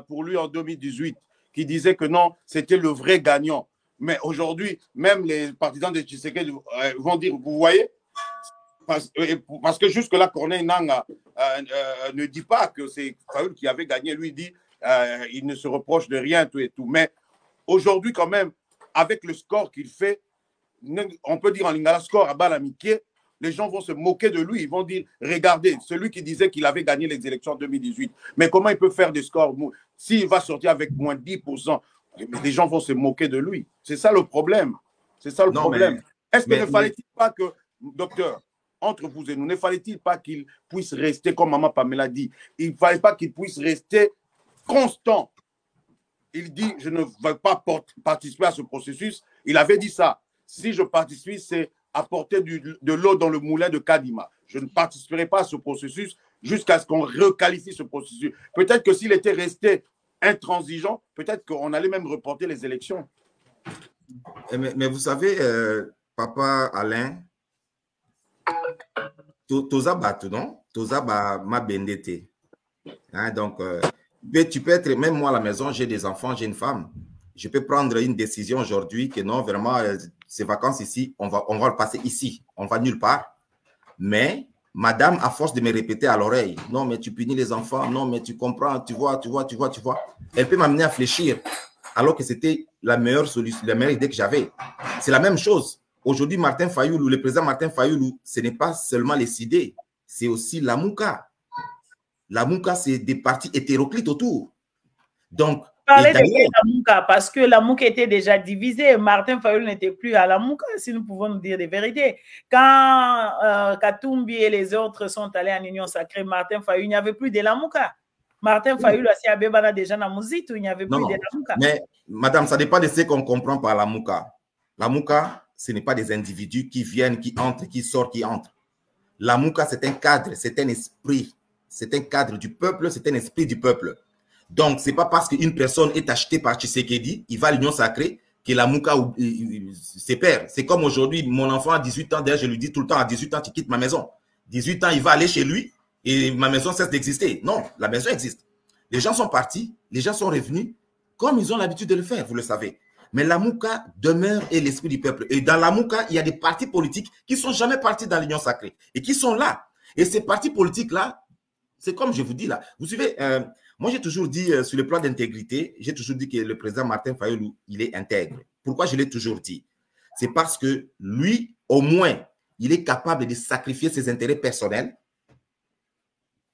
pour lui en 2018, qui disaient que non, c'était le vrai gagnant. Mais aujourd'hui, même les partisans de Tshisekedi vont dire, vous voyez, parce que jusque-là, Corneille Nangaa ne dit pas que c'est Fayoulou qui avait gagné. Lui dit, il ne se reproche de rien, tout et tout. Mais aujourd'hui, quand même, avec le score qu'il fait, on peut dire en lingala score à Balamiki, les gens vont se moquer de lui. Ils vont dire, regardez, celui qui disait qu'il avait gagné les élections en 2018, mais comment il peut faire des scores? S'il va sortir avec moins de 10%, les gens vont se moquer de lui. C'est ça le problème. C'est ça le problème. Est-ce que ne fallait-il pas que, docteur, entre vous et nous, ne fallait-il pas qu'il puisse rester, comme Maman Pamela dit, il ne fallait pas qu'il puisse rester constant? Il dit, je ne veux pas participer à ce processus. Il avait dit ça. Si je participe, c'est apporter de l'eau dans le moulin de Kadima. Je ne participerai pas à ce processus jusqu'à ce qu'on requalifie ce processus. Peut-être que s'il était resté intransigeant, peut-être qu'on allait même reporter les élections. Mais vous savez, Papa Alain, Toza Batu, non? Toza ma bendete. Hein, donc, tu peux être, même moi à la maison, j'ai des enfants, j'ai une femme. Je peux prendre une décision aujourd'hui que non, vraiment, ces vacances ici, on va le passer ici. On va nulle part. Mais madame, à force de me répéter à l'oreille, non, mais tu punis les enfants, non, mais tu comprends, tu vois. Elle peut m'amener à fléchir, alors que c'était la meilleure solution, la meilleure idée que j'avais. C'est la même chose. Aujourd'hui, Martin Fayoulou, le président Martin Fayoulou, ce n'est pas seulement les CID, c'est aussi la Mouka. La Mouka, c'est des partis hétéroclites autour. Donc, parler de la Mouka, parce que la Mouka était déjà divisée. Martin Fayoulou n'était plus à la Mouka, si nous pouvons nous dire des vérités. Quand Katumbi et les autres sont allés en Union Sacrée, Martin Fayoulou, il n'y avait plus de la Mouka. Martin Fayoulou, si Abébana déjà dans Mouzit, il n'y avait plus de la Mouka. Mais, madame, ça dépend de ce qu'on comprend par la Mouka. La Mouka, ce n'est pas des individus qui viennent, qui entrent, qui sortent, qui entrent. La Mouka, c'est un cadre, c'est un esprit. C'est un cadre du peuple, c'est un esprit du peuple. Donc, ce n'est pas parce qu'une personne est achetée par Tshisekedi, il va à l'Union Sacrée, que la Mouka se perd. C'est comme aujourd'hui, mon enfant a 18 ans, d'ailleurs, je lui dis tout le temps, à 18 ans, tu quittes ma maison. 18 ans, il va aller chez lui et ma maison cesse d'exister. Non, la maison existe. Les gens sont partis, les gens sont revenus, comme ils ont l'habitude de le faire, vous le savez. Mais la Mouka demeure et l'esprit du peuple. Et dans la Mouka, il y a des partis politiques qui ne sont jamais partis dans l'Union Sacrée et qui sont là. Et ces partis politiques-là, c'est comme je vous dis là. Vous suivez, moi j'ai toujours dit sur le plan d'intégrité, j'ai toujours dit que le président Martin Fayoulou, il est intègre. Pourquoi je l'ai toujours dit? C'est parce que lui, au moins, il est capable de sacrifier ses intérêts personnels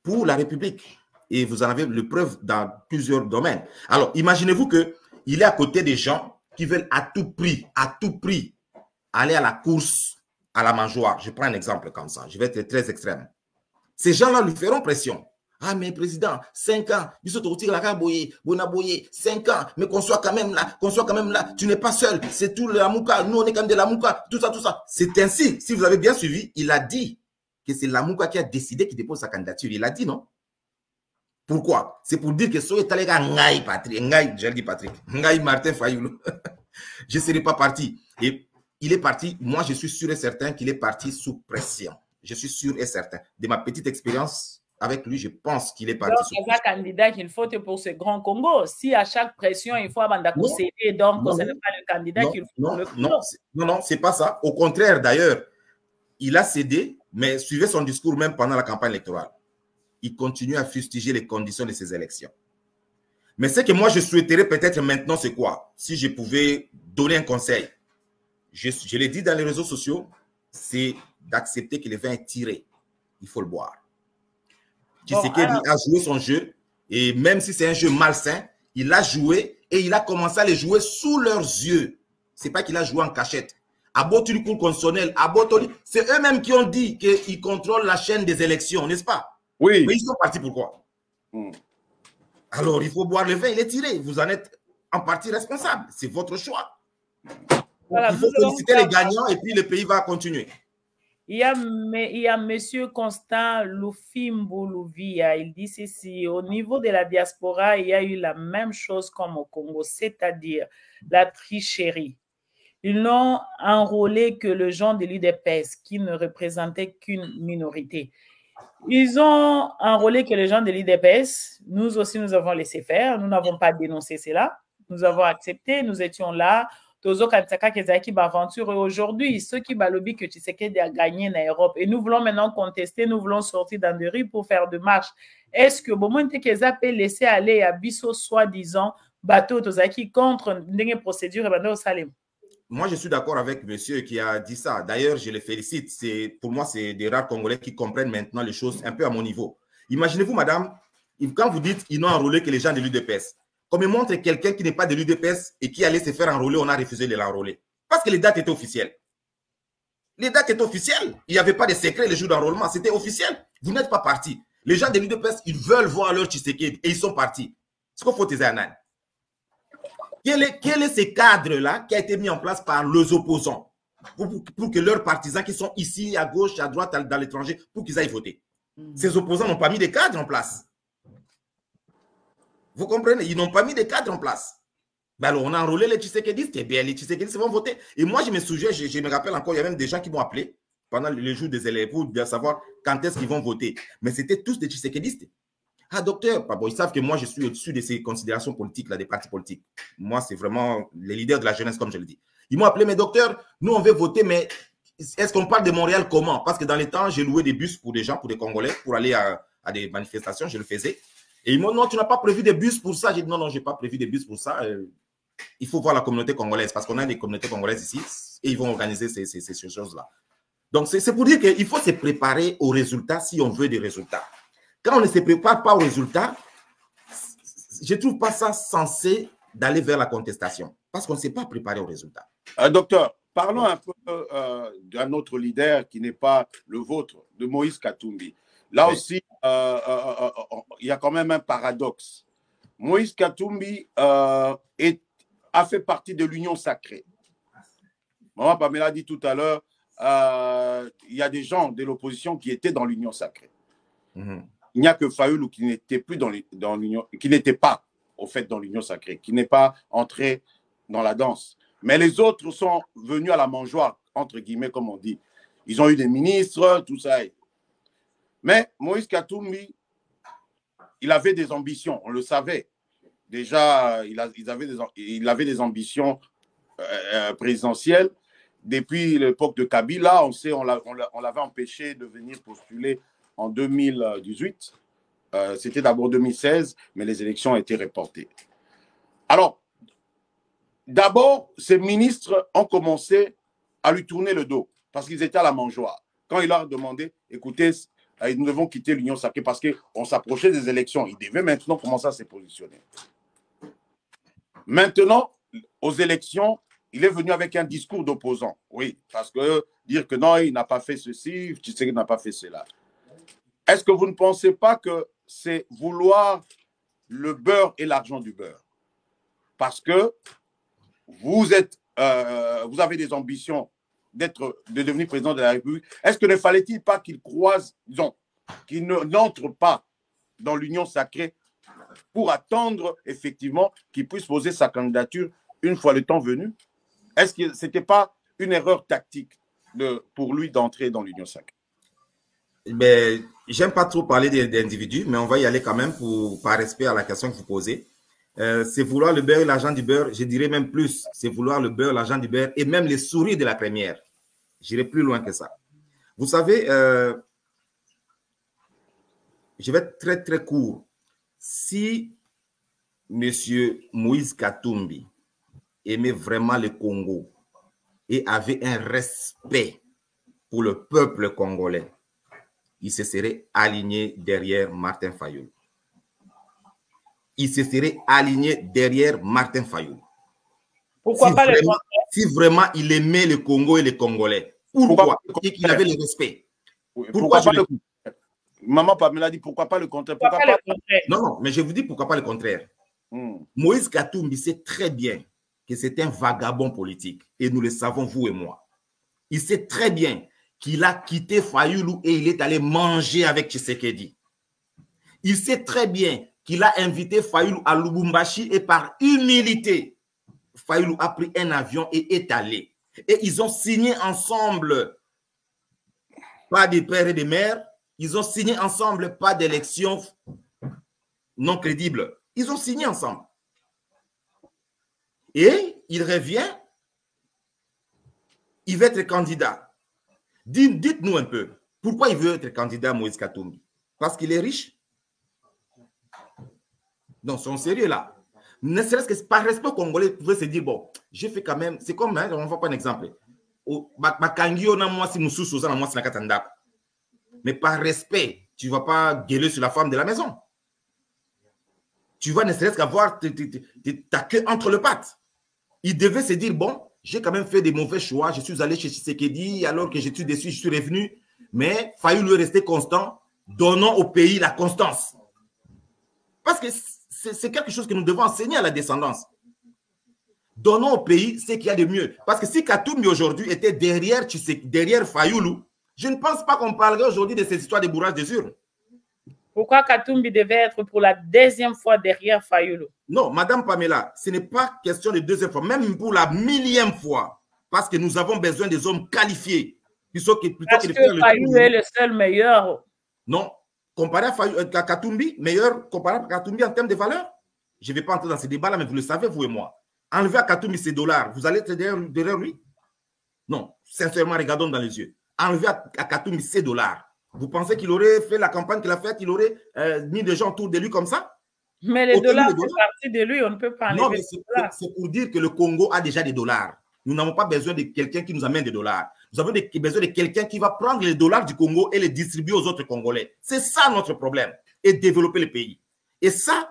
pour la République. Et vous en avez le preuve dans plusieurs domaines. Alors, imaginez-vous qu'il est à côté des gens qui veulent à tout prix, aller à la course à la mangeoire. Je prends un exemple comme ça. Je vais être très extrême. Ces gens-là lui feront pression. Ah, mais président, 5 ans, 5 ans, mais qu'on soit quand même là, tu n'es pas seul, c'est tout la Mouka, nous on est quand même de la Mouka, tout ça. C'est ainsi, si vous avez bien suivi, il a dit que c'est la Mouka qui a décidé qu'il dépose sa candidature. Il a dit non. Pourquoi? C'est pour dire que ce est allé à Ngaï Patrick, Ngaï Martin Fayoulou. Je ne serai pas parti. Et il est parti, moi je suis sûr et certain qu'il est parti sous pression. Je suis sûr et certain. De ma petite expérience avec lui, je pense qu'il est parti. Donc, il y a un candidat qu'il faut pour ce grand Congo. Si à chaque pression, il faut Bandako céder, donc ce n'est pas le candidat qu'il faut. Non, c'est pas ça. Au contraire, d'ailleurs, il a cédé, mais suivez son discours même pendant la campagne électorale. Il continue à fustiger les conditions de ces élections. Mais ce que moi, je souhaiterais peut-être maintenant, c'est quoi? Si je pouvais donner un conseil, je l'ai dit dans les réseaux sociaux, c'est d'accepter que le vin est tiré. Il faut le boire. Tshisekedi a joué son jeu, et même si c'est un jeu malsain, il a joué et il a commencé à les jouer sous leurs yeux. Ce n'est pas qu'il a joué en cachette. Abotuli Cour constitutionnelle, c'est eux-mêmes qui ont dit qu'ils contrôlent la chaîne des élections, n'est-ce pas? Oui. Mais ils sont partis pourquoi? Alors, il faut boire le vin, il est tiré. Vous en êtes en partie responsable. C'est votre choix. Voilà, il faut féliciter les gagnants et puis le pays va continuer. Il y a M. Constant Lufimbouluvia, il dit ceci, au niveau de la diaspora, il y a eu la même chose comme au Congo, c'est-à-dire la tricherie. Ils n'ont enrôlé que le gens de l'UDPS qui ne représentait qu'une minorité. Ils ont enrôlé que les gens de l'UDPS, nous aussi nous avons laissé faire, nous n'avons pas dénoncé cela, nous avons accepté, nous étions là, Tozo Kansaka Kezaki Baventure et aujourd'hui, ceux qui balobient que Tshisekedi a gagné en Europe et nous voulons maintenant contester, nous voulons sortir dans des rues pour faire de marches. Est-ce que Bomonte Keza peut laisser aller à Bisso soi-disant bateau Tozaki contre une procédure et au Salem? moi, je suis d'accord avec monsieur qui a dit ça. D'ailleurs, je le félicite. Pour moi, c'est des rares Congolais qui comprennent maintenant les choses un peu à mon niveau. Imaginez-vous, madame, quand vous dites qu'ils n'ont enrôlé que les gens de l'UDPS, qu'on me montre quelqu'un qui n'est pas de l'UDPS et qui allait se faire enrôler, on a refusé de l'enrôler. Parce que les dates étaient officielles. Les dates étaient officielles. Il n'y avait pas de secret le jour d'enrôlement. C'était officiel. Vous n'êtes pas parti. Les gens de l'UDPS, ils veulent voir leur Tshisekedi et ils sont partis. Ce qu'il faut te dire, Anan. Quel est ce cadre-là qui a été mis en place par les opposants pour que leurs partisans qui sont ici, à gauche, à droite, dans l'étranger, pour qu'ils aillent voter? Ces opposants n'ont pas mis de cadre en place. Vous comprenez? Ils n'ont pas mis de cadre en place. Ben alors, on a enrôlé les Tshisekedistes, et bien les Tshisekedistes vont voter. Et moi, je me souviens, je me rappelle encore, il y a même des gens qui m'ont appelé pendant les jours des élèves pour bien savoir quand est-ce qu'ils vont voter. Mais c'était tous des Tshisekedistes. Ah, docteur, bon, ils savent que moi, je suis au-dessus de ces considérations politiques, là, des partis politiques. Moi, c'est vraiment les leaders de la jeunesse, comme je le dis. Ils m'ont appelé, mais docteur, nous, on veut voter, mais est-ce qu'on parle de Montréal comment? Parce que dans les temps, j'ai loué des bus pour des gens, pour des Congolais, pour aller à des manifestations, je le faisais. Et ils m'ont dit, non, tu n'as pas prévu des bus pour ça. J'ai dit, non, non, je n'ai pas prévu des bus pour ça. Il faut voir la communauté congolaise, parce qu'on a des communautés congolaises ici, et ils vont organiser ces choses-là. Donc, c'est pour dire qu'il faut se préparer aux résultats si on veut des résultats. Quand on ne se prépare pas aux résultats, je ne trouve pas ça censé d'aller vers la contestation, parce qu'on ne s'est pas préparé aux résultats. Docteur, parlons un peu d'un autre leader qui n'est pas le vôtre, de Moïse Katumbi. Là aussi, il y a quand même un paradoxe. Moïse Katumbi a fait partie de l'Union sacrée. Maman Pamela a dit tout à l'heure, il y a des gens de l'opposition qui étaient dans l'Union sacrée. Il n'y a que Fayoulou qui n'était plus dans l'Union, qui n'était pas au fait dans l'Union sacrée, qui n'est pas entré dans la danse. Mais les autres sont venus à la mangeoire, entre guillemets, comme on dit. Ils ont eu des ministres, tout ça. Mais Moïse Katumbi, il avait des ambitions, on le savait. Déjà, il avait des ambitions présidentielles. Depuis l'époque de Kabila, on sait, on l'avait empêché de venir postuler en 2018. C'était d'abord 2016, mais les élections ont été reportées. Alors, d'abord, ces ministres ont commencé à lui tourner le dos parce qu'ils étaient à la mangeoire. Quand il leur a demandé, écoutez, nous devons quitter l'Union sacrée parce qu'on s'approchait des élections. Il devait maintenant commencer à se positionner. Maintenant, aux élections, il est venu avec un discours d'opposant. Oui, parce que dire que non, il n'a pas fait ceci, tu sais qu'il n'a pas fait cela. Est-ce que vous ne pensez pas que c'est vouloir le beurre et l'argent du beurre? Parce que vous avez des ambitions de devenir président de la République. Est-ce que ne fallait-il pas qu'il croise, disons, qu'il n'entre pas dans l'Union sacrée pour attendre effectivement qu'il puisse poser sa candidature une fois le temps venu? Est-ce que ce n'était pas une erreur tactique pour lui d'entrer dans l'Union sacrée? Mais j'aime pas trop parler d'individus, mais on va y aller quand même par respect à la question que vous posez. C'est vouloir le beurre et l'argent du beurre, je dirais même plus. C'est vouloir le beurre, l'argent du beurre et même les souris de la première. J'irai plus loin que ça. Vous savez, je vais être très, très court. Si M. Moïse Katumbi aimait vraiment le Congo et avait un respect pour le peuple congolais, il se serait aligné derrière Martin Fayoulou. Il se serait aligné derrière Martin Fayoulou. Pourquoi pas le contraire? Si vraiment il aimait le Congo et les Congolais. Pourquoi? Et qu'il avait le respect. Pourquoi pas le contraire? Maman Pamela dit pourquoi pas le contraire? Pourquoi pas le contraire? Non, non, mais je vous dis pourquoi pas le contraire. Moïse Katumbi sait très bien que c'est un vagabond politique. Et nous le savons, vous et moi. Il sait très bien qu'il a quitté Fayoulou et il est allé manger avec Tshisekedi. Il sait très bien qu'il a invité Fayoulou à Lubumbashi et par humilité, Fayoulou a pris un avion et est allé. Et ils ont signé ensemble, pas de père et de mère, ils ont signé ensemble, pas d'élection non crédible. Ils ont signé ensemble. Et il revient, il veut être candidat. Dites-nous un peu, pourquoi il veut être candidat Moïse Katumbi? Parce qu'il est riche? Non, c'est sérieux là. Ne serait-ce que par respect aux Congolais, vous pouvez se dire, bon, j'ai fait quand même, c'est comme, hein, on va prendre un exemple. Mais par respect, tu ne vas pas gueuler sur la femme de la maison. Tu vas ne serait-ce qu'avoir ta queue entre les pattes. Il devait se dire, bon, j'ai quand même fait des mauvais choix, je suis allé chez Tshisekedi alors que j'étais déçu, je suis revenu, mais Fayulu est resté constant. Donnons au pays la constance. Parce que c'est quelque chose que nous devons enseigner à la descendance. Donnons au pays ce qu'il y a de mieux. Parce que si Katumbi aujourd'hui était derrière Fayulu, je ne pense pas qu'on parlerait aujourd'hui de cette histoire de bourrage des urnes. Pourquoi Katumbi devait être pour la deuxième fois derrière Fayulu? Non, Madame Pamela, ce n'est pas question de deuxième fois, même pour la millième fois. Parce que nous avons besoin des hommes qualifiés. Parce que Fayulu est le seul meilleur. Non, comparé à Katumbi, meilleur comparé à Katumbi en termes de valeur. Je ne vais pas entrer dans ce débat-là, mais vous le savez, vous et moi. Enlevez à Katumbi ses dollars, vous allez être derrière lui? Non, sincèrement, regardons dans les yeux. Enlevez à Katumbi ses dollars. Vous pensez qu'il aurait fait la campagne qu'il a faite, il aurait mis des gens autour de lui comme ça? Mais les dollars font partie de lui, on ne peut pas enlever. Non, mais c'est pour dire que le Congo a déjà des dollars. Nous n'avons pas besoin de quelqu'un qui nous amène des dollars. Nous avons besoin de quelqu'un qui va prendre les dollars du Congo et les distribuer aux autres Congolais. C'est ça notre problème. Et développer le pays. Et ça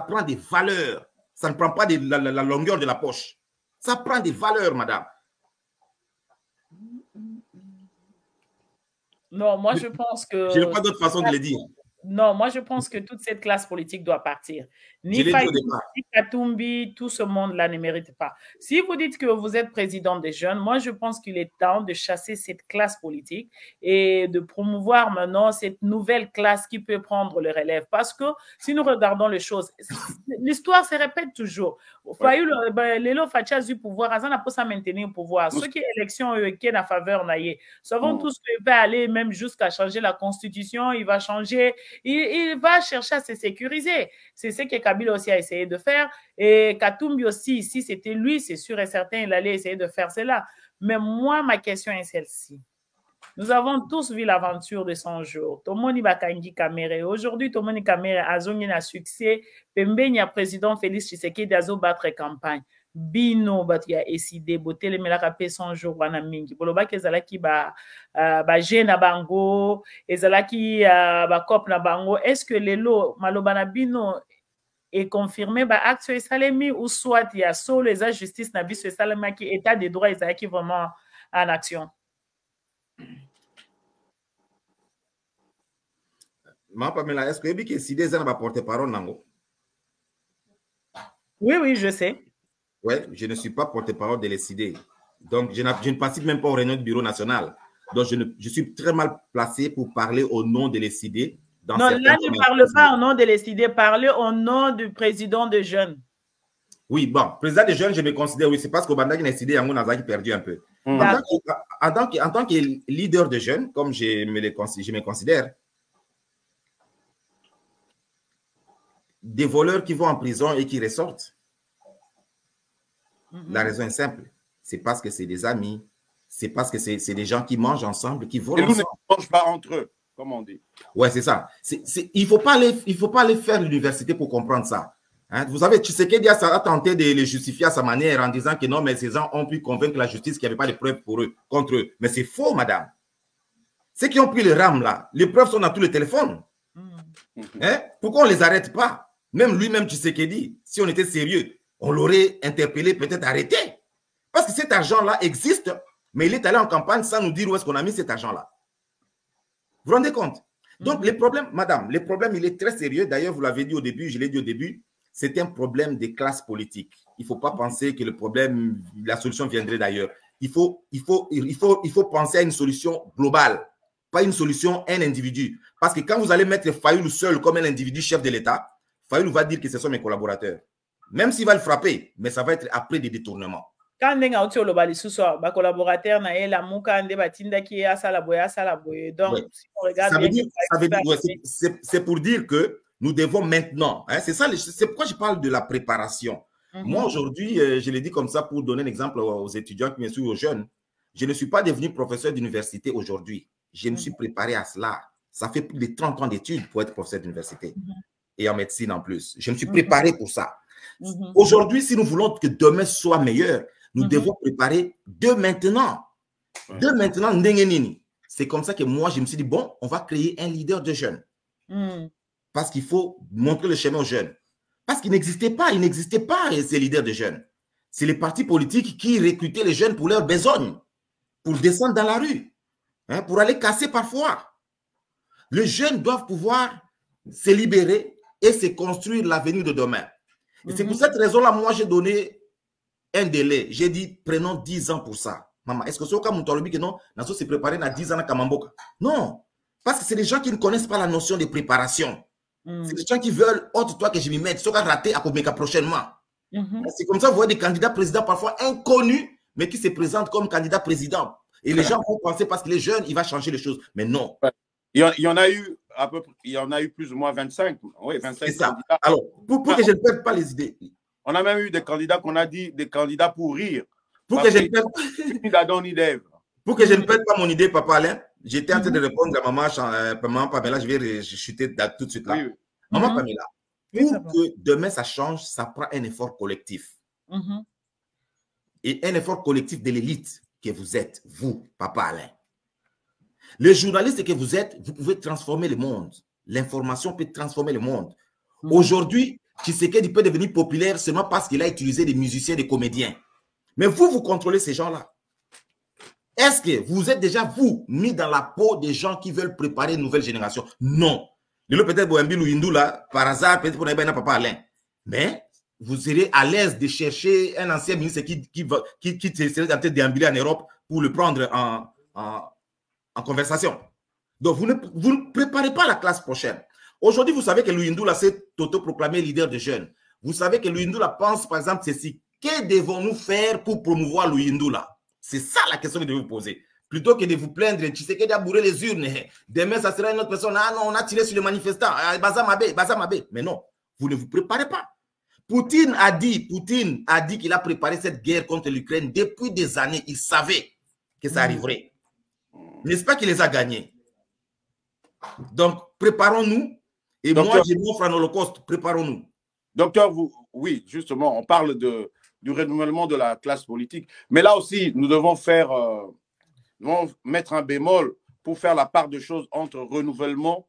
prend des valeurs. Ça ne prend pas la longueur de la poche. Ça prend des valeurs, madame. Non, moi je pense que... Je n'ai pas d'autre façon de le dire. Non, moi je pense que toute cette classe politique doit partir. Ni Fayulu, ni Katumbi, tout ce monde-là ne mérite pas. Si vous dites que vous êtes président des jeunes, moi je pense qu'il est temps de chasser cette classe politique et de promouvoir maintenant cette nouvelle classe qui peut prendre le relève. Parce que si nous regardons les choses, l'histoire se répète toujours. Fayulu, Lelo Facha du pouvoir, Azana peut s'en maintenir au pouvoir. Ceux qui ont élection, qui est en faveur, savons tous qu'il peut aller même jusqu'à changer la constitution, il va changer. Il va chercher à se sécuriser. C'est ce que Kabila aussi a essayé de faire. Et Katumbi aussi, si c'était lui, c'est sûr et certain, il allait essayer de faire cela. Mais moi, ma question est celle-ci. Nous avons tous vu l'aventure de 100 jours. Tomoni Bakangi Kamere. Aujourd'hui, Tomoni Kamere a zongi un succès. Pembeni a président Félix Tshisekedi a battre campagne. Bino batia décidé boté le melaka pe 100 jours wana mingi boloba ke ezalaki ba jeune na bango ezalaki ba cop na bango. Est-ce que lelo maloba na bino est confirmé ba acte esalemi ou soit il y a solo les justice na biso esalema ki état de droit ezalaki vraiment en action? Pamela, est-ce que Ebi Sidé va porter parole nango? Oui, je sais. Oui, je ne suis pas porte-parole de l'ECD. Donc, je ne participe même pas aux réunions du bureau national. Donc, je suis très mal placé pour parler au nom de l'ECD. Non, là, ne parle pas au nom de l'ECD, parlez au nom du président des jeunes. Oui, bon, président des jeunes, je me considère, oui, c'est parce qu'au Bandaki l'ECD, Yango Nazaki perdu un peu. En tant que leader de jeunes, comme je me considère, des voleurs qui vont en prison et qui ressortent. La raison est simple. C'est parce que c'est des amis. C'est parce que c'est des gens qui mangent ensemble, qui volent ensemble. Et nous ne mangent pas entre eux, comme on dit. Ouais, c'est ça. Il ne faut pas aller faire l'université pour comprendre ça. Hein? Vous savez, Tshisekedi a tenté de les justifier à sa manière en disant que non, mais ces gens ont pu convaincre la justice qu'il n'y avait pas de preuves contre eux. Mais c'est faux, madame. Ceux qui ont pris le RAM, là, les preuves sont dans tous les téléphones. Hein? Pourquoi on ne les arrête pas? Même lui-même, Tshisekedi, si on était sérieux, on l'aurait interpellé, peut-être arrêté. Parce que cet argent-là existe, mais il est allé en campagne sans nous dire où est-ce qu'on a mis cet argent-là. Vous vous rendez compte? Donc, le problème, madame, le problème, il est très sérieux. D'ailleurs, vous l'avez dit au début, je l'ai dit au début, c'est un problème des classes politiques. Il ne faut pas penser que le problème, la solution viendrait d'ailleurs. Il faut penser à une solution globale, pas une solution un individu. Parce que quand vous allez mettre Fayulu seul comme un individu chef de l'État, Fayulu va dire que ce sont mes collaborateurs. Même s'il va le frapper, mais ça va être après des détournements. Quand on a le bali sous soi, ma collaborateur n'a eu la mouka de batinda qui est à Salaboya. Donc, si on regarde c'est pour dire que nous devons maintenant, hein, c'est pourquoi je parle de la préparation. Moi, aujourd'hui, je l'ai dit comme ça pour donner un exemple aux étudiants qui me suivent, aux jeunes. Je ne suis pas devenu professeur d'université aujourd'hui. Je me suis préparé à cela. Ça fait plus de 30 ans d'études pour être professeur d'université. Et en médecine en plus. Je me suis préparé pour ça. Aujourd'hui, si nous voulons que demain soit meilleur, nous devons préparer de maintenant. De maintenant, c'est comme ça que moi, je me suis dit, bon, on va créer un leader de jeunes. Parce qu'il faut montrer le chemin aux jeunes. Parce qu'il n'existait pas ces leaders de jeunes. C'est les partis politiques qui recrutaient les jeunes pour leurs besognes, pour descendre dans la rue, hein, pour aller casser parfois. Les jeunes doivent pouvoir se libérer et se construire l'avenir de demain. Et c'est pour cette raison-là, moi, j'ai donné un délai. J'ai dit, prenons 10 ans pour ça. Maman, est-ce que c'est au cas où que non, nous sommes préparés dans 10 ans à Kamamboka? Non, parce que c'est des gens qui ne connaissent pas la notion de préparation. C'est des gens qui veulent, autre toi que je m'y mette, ce qu'on a raté à Kobeka prochainement. C'est comme ça, vous voyez des candidats présidents parfois inconnus, mais qui se présentent comme candidats présidents. Et les gens vont penser parce que les jeunes, il va changer les choses. Mais non. Il y en a eu à peu près, il y en a eu plus ou moins 25. Oui, 25 c'est ça. Candidats. Alors, pour que je ne perde pas les idées. On a même eu des candidats qu'on a dit des candidats pour rire. Pour que je ne perde Pour que je ne perde pas mon idée, Papa Alain, j'étais en train de répondre à maman Pamela, je vais chuter tout de suite là. Oui. Maman Pamela, pour que demain ça change, ça prend un effort collectif. Et un effort collectif de l'élite que vous êtes, vous, Papa Alain. Les journalistes que vous êtes, vous pouvez transformer le monde. L'information peut transformer le monde. Aujourd'hui, Tshisekedi peut devenir populaire seulement parce qu'il a utilisé des musiciens, des comédiens. Mais vous contrôlez ces gens-là. Est-ce que vous êtes déjà, vous, mis dans la peau des gens qui veulent préparer une nouvelle génération? Non. Peut-être Boembi ou Hindou, là, par hasard, peut-être pour n'avoir Papa Alain. Mais vous serez à l'aise de chercher un ancien ministre qui serait en train de déambuler en Europe pour le prendre en conversation. Donc, vous ne préparez pas la classe prochaine. Aujourd'hui, vous savez que Louindoula s'est autoproclamé leader de jeunes. Vous savez que Louindoula pense, par exemple, ceci. Que devons-nous faire pour promouvoir Louindoula? C'est ça la question que vous devez vous poser. Plutôt que de vous plaindre, tu sais qu'il a bourré les urnes. Demain, ça sera une autre personne. Ah non, on a tiré sur les manifestants. Bazamabé. Mais non, vous ne vous préparez pas. Poutine a dit qu'il a préparé cette guerre contre l'Ukraine depuis des années. Il savait que ça arriverait. N'est-ce pas qu'il les a gagnés? Donc, préparons-nous. Et docteur, moi, j'ai m'offre un holocauste. Préparons-nous. Docteur, oui, justement, on parle du renouvellement de la classe politique. Mais là aussi, nous devons mettre un bémol pour faire la part de choses entre renouvellement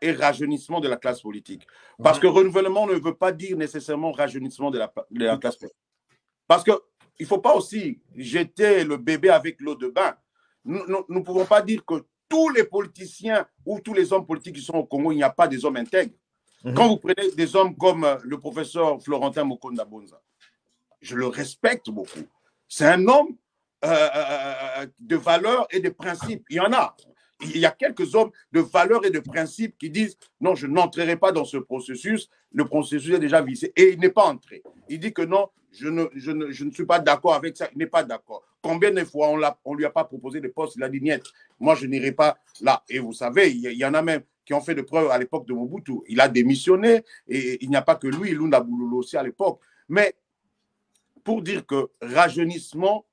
et rajeunissement de la classe politique. Parce que renouvellement ne veut pas dire nécessairement rajeunissement de la classe politique. Parce qu'il ne faut pas aussi jeter le bébé avec l'eau de bain. Nous ne pouvons pas dire que tous les politiciens ou tous les hommes politiques qui sont au Congo, il n'y a pas des hommes intègres. Quand vous prenez des hommes comme le professeur Florentin Mokonda Bonza, je le respecte beaucoup. C'est un homme de valeurs et de principes. Il y en a. Il y a quelques hommes de valeurs et de principes qui disent « Non, je n'entrerai pas dans ce processus. Le processus est déjà vicié. » Et il n'est pas entré. Il dit que non, je ne suis pas d'accord avec ça. Il n'est pas d'accord. Combien de fois on ne lui a pas proposé de poste? Il a dit « Niet, moi je n'irai pas là. » Et vous savez, il y en a même qui ont fait de preuves à l'époque de Mobutu. Il a démissionné et il n'y a pas que lui, Lunda Boulolo aussi à l'époque. Mais pour dire que rajeunissement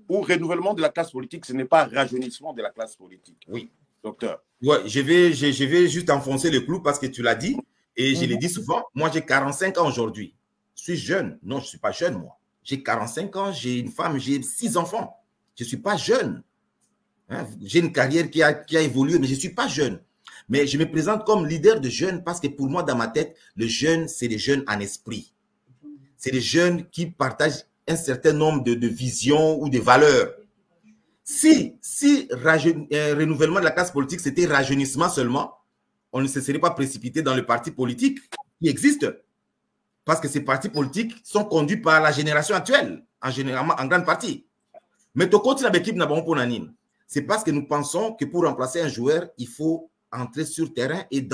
ou renouvellement de la classe politique, ce n'est pas rajeunissement de la classe politique. Oui. Docteur. Ouais, je vais juste enfoncer le clou parce que tu l'as dit et je l'ai dit souvent. Moi, j'ai 45 ans aujourd'hui. Je suis jeune. Non, je ne suis pas jeune, moi. J'ai 45 ans, j'ai une femme, j'ai 6 enfants. Je ne suis pas jeune. Hein? J'ai une carrière qui a évolué, mais je ne suis pas jeune. Mais je me présente comme leader de jeunes parce que pour moi, dans ma tête, le jeune, c'est des jeunes en esprit. C'est des jeunes qui partagent un certain nombre de visions ou de valeurs. Si renouvellement de la classe politique, c'était rajeunissement seulement, on ne se serait pas précipité dans le parti politique qui existe. Parce que ces partis politiques sont conduits par la génération actuelle, en grande partie. Mais tout côté, l'équipe n'a pas pour nanine. C'est parce que nous pensons que pour remplacer un joueur, il faut entrer sur terrain et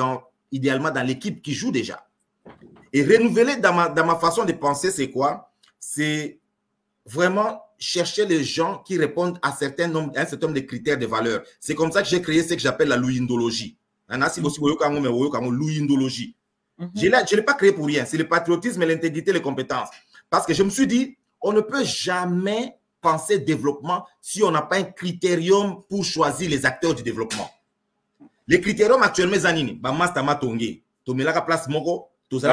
idéalement dans l'équipe qui joue déjà. Et renouveler dans ma façon de penser, c'est quoi? C'est vraiment chercher les gens qui répondent à un certain nombre de critères de valeur. C'est comme ça que j'ai créé ce que j'appelle la louindologie. Je ne l'ai pas créé pour rien. C'est le patriotisme, l'intégrité, les compétences. Parce que je me suis dit, on ne peut jamais penser développement si on n'a pas un critérium pour choisir les acteurs du développement. Les critériums actuellement, Zanini, Bamastama Tongé, Tomelaka Place Moko, tous